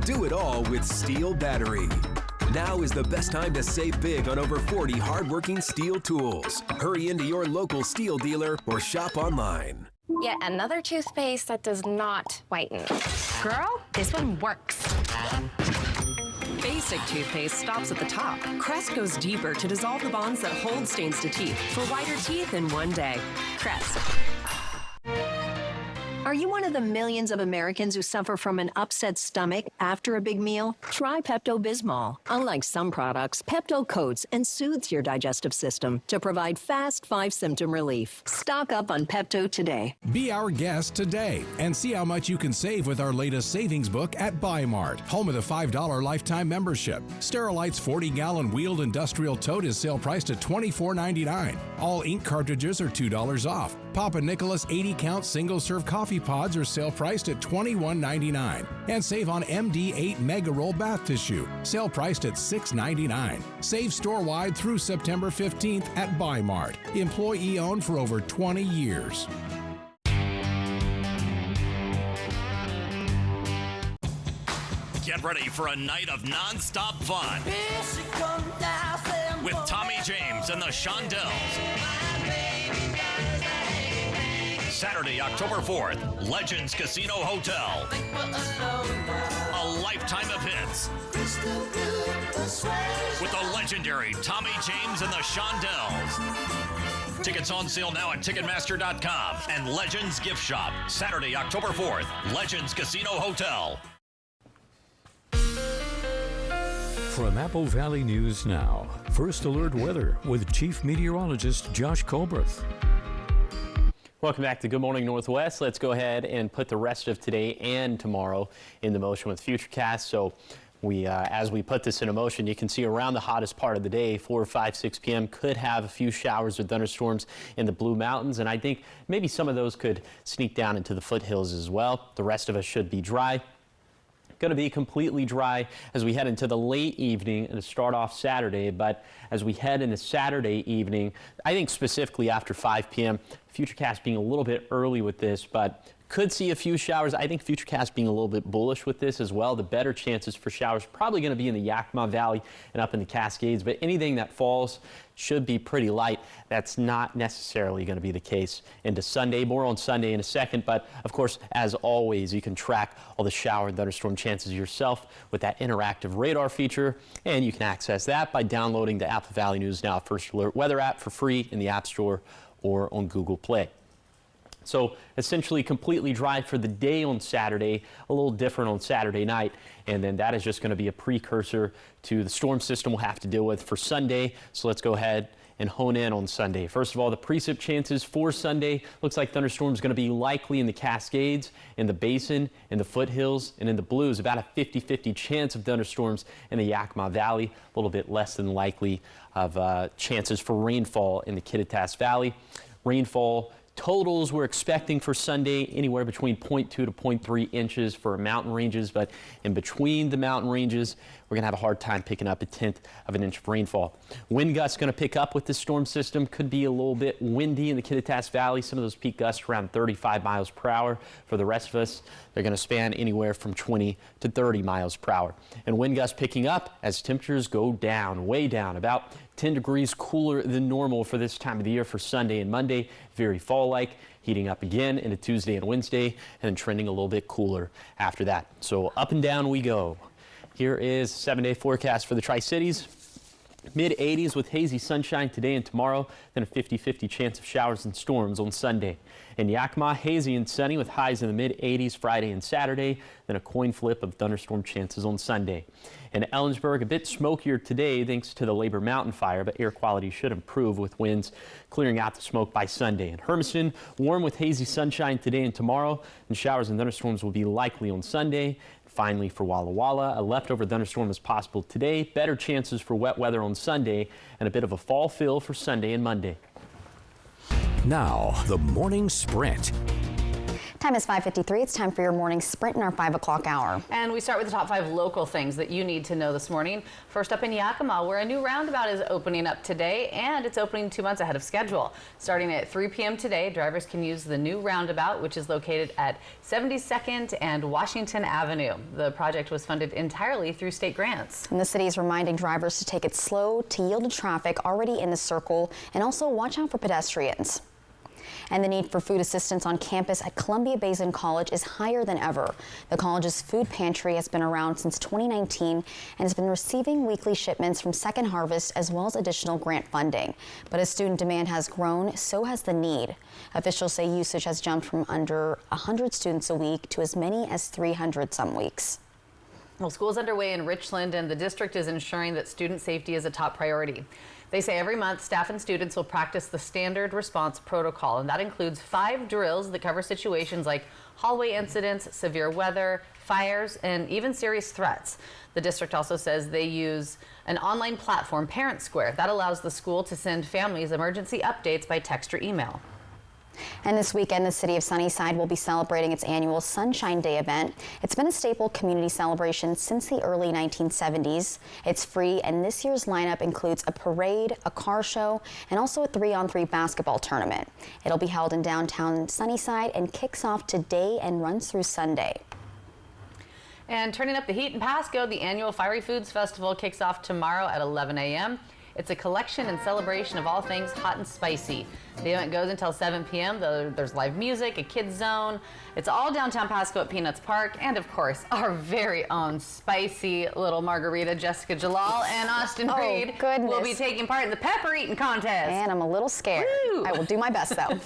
Do it all with Steel Battery. Now is the best time to save big on over 40 hardworking Steel tools. Hurry into your local Steel dealer or shop online. Yet another toothpaste that does not whiten. Girl, this one works. Basic toothpaste stops at the top. Crest goes deeper to dissolve the bonds that hold stains to teeth for whiter teeth in one day. Crest. Are you one of the millions of Americans who suffer from an upset stomach after a big meal? Try Pepto-Bismol. Unlike some products, Pepto coats and soothes your digestive system to provide fast 5-symptom relief. Stock up on Pepto today. Be our guest today and see how much you can save with our latest savings book at Bi-Mart, home of the $5 lifetime membership. Sterilite's 40-gallon wheeled industrial tote is sale priced at $24.99. All ink cartridges are $2 off. Papa Nicholas 80-count single-serve coffee pods are sale priced at $21.99. And save on MD8 Mega Roll bath tissue, sale priced at $6.99. Save store-wide through September 15th at Bi-Mart. Employee-owned for over 20 years. Get ready for a night of non-stop fun with Tommy James and the Shondells. Saturday, October 4th, Legends Casino Hotel. A lifetime of hits with the legendary Tommy James and the Shondells. Tickets on sale now at Ticketmaster.com and Legends Gift Shop. Saturday, October 4th, Legends Casino Hotel. From Apple Valley News Now, First Alert Weather with Chief Meteorologist Josh Colbreth. Welcome back to Good Morning Northwest. Let's go ahead and put the rest of today and tomorrow into motion with Futurecast. So as we put this into motion, you can see around the hottest part of the day, 4, 5, 6 p.m. could have a few showers or thunderstorms in the Blue Mountains. And I think maybe some of those could sneak down into the foothills as well. The rest of us should be dry. Going to be completely dry as we head into the late evening and start off Saturday. But as we head into Saturday evening, I think specifically after 5 p.m., Futurecast being a little bit early with this, but could see a few showers. I think Futurecast being a little bit bullish with this as well. The better chances for showers probably going to be in the Yakima Valley and up in the Cascades, but anything that falls should be pretty light. That's not necessarily going to be the case into Sunday. More on Sunday in a second, but of course, as always, you can track all the shower and thunderstorm chances yourself with that interactive radar feature, and you can access that by downloading the Apple Valley News Now First Alert Weather app for free in the App Store or on Google Play. So essentially completely dry for the day on Saturday, a little different on Saturday night, and then that is just going to be a precursor to the storm system we'll have to deal with for Sunday. So let's go ahead and hone in on Sunday. First of all, the precip chances for Sunday. Looks like thunderstorms going to be likely in the Cascades, in the Basin, in the foothills, and in the Blues. About a 50-50 chance of thunderstorms in the Yakima Valley. A little bit less than likely of chances for rainfall in the Kittitas Valley. Rainfall totals we're expecting for Sunday anywhere between 0.2 to 0.3 inches for mountain ranges, but in between the mountain ranges, we're going to have a hard time picking up 1/10 of an inch of rainfall. Wind gusts going to pick up with this storm system. Could be a little bit windy in the Kittitas Valley. Some of those peak gusts around 35 miles per hour. For the rest of us, they're going to span anywhere from 20 to 30 miles per hour. And wind gusts picking up as temperatures go down, way down, about 10 degrees cooler than normal for this time of the year for Sunday and Monday. Very fall-like, heating up again into Tuesday and Wednesday, and then trending a little bit cooler after that. So up and down we go. Here is a 7-day forecast for the Tri-Cities. Mid-80s with hazy sunshine today and tomorrow, then a 50-50 chance of showers and storms on Sunday. In Yakima, hazy and sunny with highs in the mid-80s Friday and Saturday, then a coin flip of thunderstorm chances on Sunday. In Ellensburg, a bit smokier today thanks to the Labor Mountain fire, but air quality should improve with winds clearing out the smoke by Sunday. In Hermiston, warm with hazy sunshine today and tomorrow, and showers and thunderstorms will be likely on Sunday. Finally, for Walla Walla, a leftover thunderstorm is possible today, better chances for wet weather on Sunday, and a bit of a fall fill for Sunday and Monday. Now, the morning sprint. Time is 5:53. It's time for your morning sprint in our 5 o'clock hour. And we start with the top 5 local things that you need to know this morning. First up in Yakima, where a new roundabout is opening up today, and it's opening 2 months ahead of schedule. Starting at 3 p.m. today, drivers can use the new roundabout, which is located at 72nd and Washington Avenue. The project was funded entirely through state grants. And the city is reminding drivers to take it slow, to yield to traffic already in the circle, and also watch out for pedestrians. And the need for food assistance on campus at Columbia Basin College is higher than ever. The college's food pantry has been around since 2019 and has been receiving weekly shipments from Second Harvest as well as additional grant funding. But as student demand has grown, so has the need. Officials say usage has jumped from under 100 students a week to as many as 300 some weeks. Well, school is underway in Richland, and the district is ensuring that student safety is a top priority. They say every month, staff and students will practice the standard response protocol, and that includes 5 drills that cover situations like hallway incidents, severe weather, fires, and even serious threats. The district also says they use an online platform, Parent Square, that allows the school to send families emergency updates by text or email. And this weekend, the city of Sunnyside will be celebrating its annual Sunshine Day event. It's been a staple community celebration since the early 1970s. It's free, and this year's lineup includes a parade, a car show, and also a 3-on-3 basketball tournament. It'll be held in downtown Sunnyside and kicks off today and runs through Sunday. And turning up the heat in Pasco, the annual Fiery Foods Festival kicks off tomorrow at 11 a.m. It's a collection and celebration of all things hot and spicy. The event goes until 7 p.m. There's live music, a kids zone. It's all downtown Pasco at Peanuts Park. And of course, our very own spicy little margarita, Jessica Jalal and Austin Reed will be taking part in the pepper eating contest. And I'm a little scared. Woo! I will do my best though.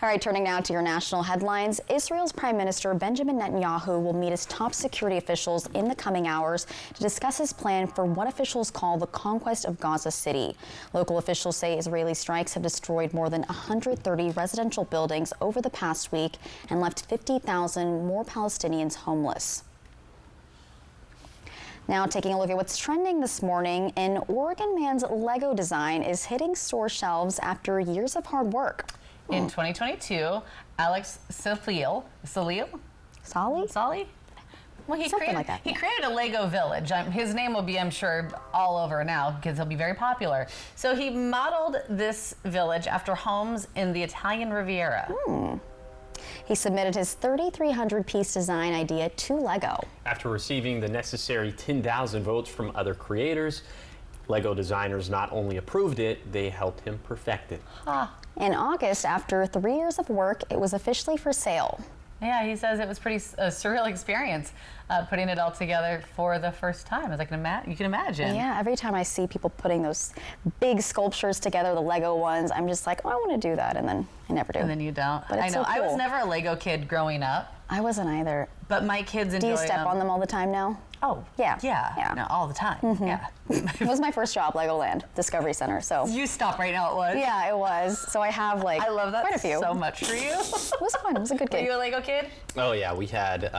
All right, turning now to your national headlines. Israel's Prime Minister Benjamin Netanyahu will meet his top security officials in the coming hours to discuss his plan for what officials call the conquest of Gaza City. Local officials say Israeli strikes have destroyed more than 130 residential buildings over the past week and left 50,000 more Palestinians homeless. Now taking a look at what's trending this morning, an Oregon man's Lego design is hitting store shelves after years of hard work. In 2022, Alex Salih? Well, he created a Lego village. His name will be, I'm sure, all over now because he'll be very popular. So he modeled this village after homes in the Italian Riviera. He submitted his 3,300-piece design idea to Lego. After receiving the necessary 10,000 votes from other creators, Lego designers not only approved it, they helped him perfect it. In August, after 3 years of work, it was officially for sale. Yeah, he says it was a surreal experience putting it all together for the first time, as you can imagine. Yeah, every time I see people putting those big sculptures together, the Lego ones, I'm just like, oh, I want to do that, and then I never do. And then you don't. But it's I know. So cool. I was never a Lego kid growing up. I wasn't either. But my kids enjoy them. Do you step on them all the time now? Oh, yeah. No, all the time. Yeah. It was my first job, Legoland Discovery Center. So you stop right now. It was. Yeah, it was. So I have I love that quite a few. So much for you. It was fun. It was a good kid. Were you a Lego kid? Oh yeah, we had.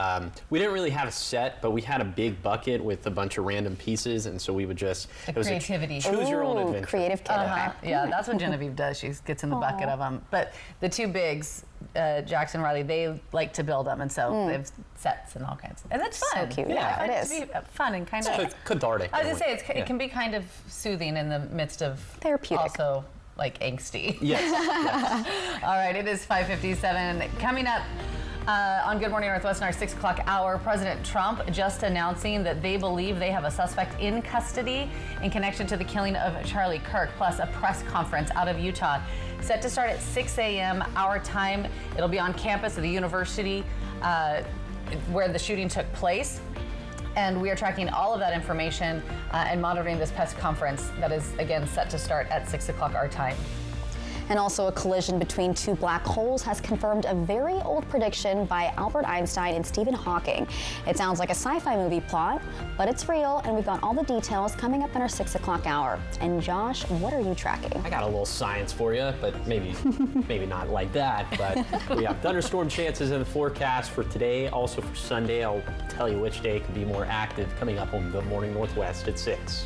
We didn't really have a set, but we had a big bucket with a bunch of random pieces, and so we would just. It was creativity. Choose your own adventure. Creative kid. Yeah, that's what Genevieve does. She gets in the bucket of them. But the two bigs, Jackson and Riley, they like to build them, and so they have sets and all kinds. And that's fun. So cute. Yeah, it is. To be fun and kind of cathartic. I was gonna say it can be kind of soothing in the midst of therapeutic. Also like angsty. Yes. All right, it is 5:57. Coming up on Good Morning Northwest in our 6 o'clock hour, President Trump just announcing that they believe they have a suspect in custody in connection to the killing of Charlie Kirk, plus a press conference out of Utah set to start at 6 a.m. our time. It'll be on campus of the university where the shooting took place. And we are tracking all of that information and monitoring this press conference that is, again, set to start at 6 o'clock our time. And also, a collision between two black holes has confirmed a very old prediction by Albert Einstein and Stephen Hawking. It sounds like a sci-fi movie plot, but it's real, and we've got all the details coming up in our 6 o'clock hour. And Josh, what are you tracking? I got a little science for you, but maybe not like that. But we have thunderstorm chances in the forecast for today, also for Sunday. I'll tell you which day could be more active coming up on Good Morning Northwest at 6.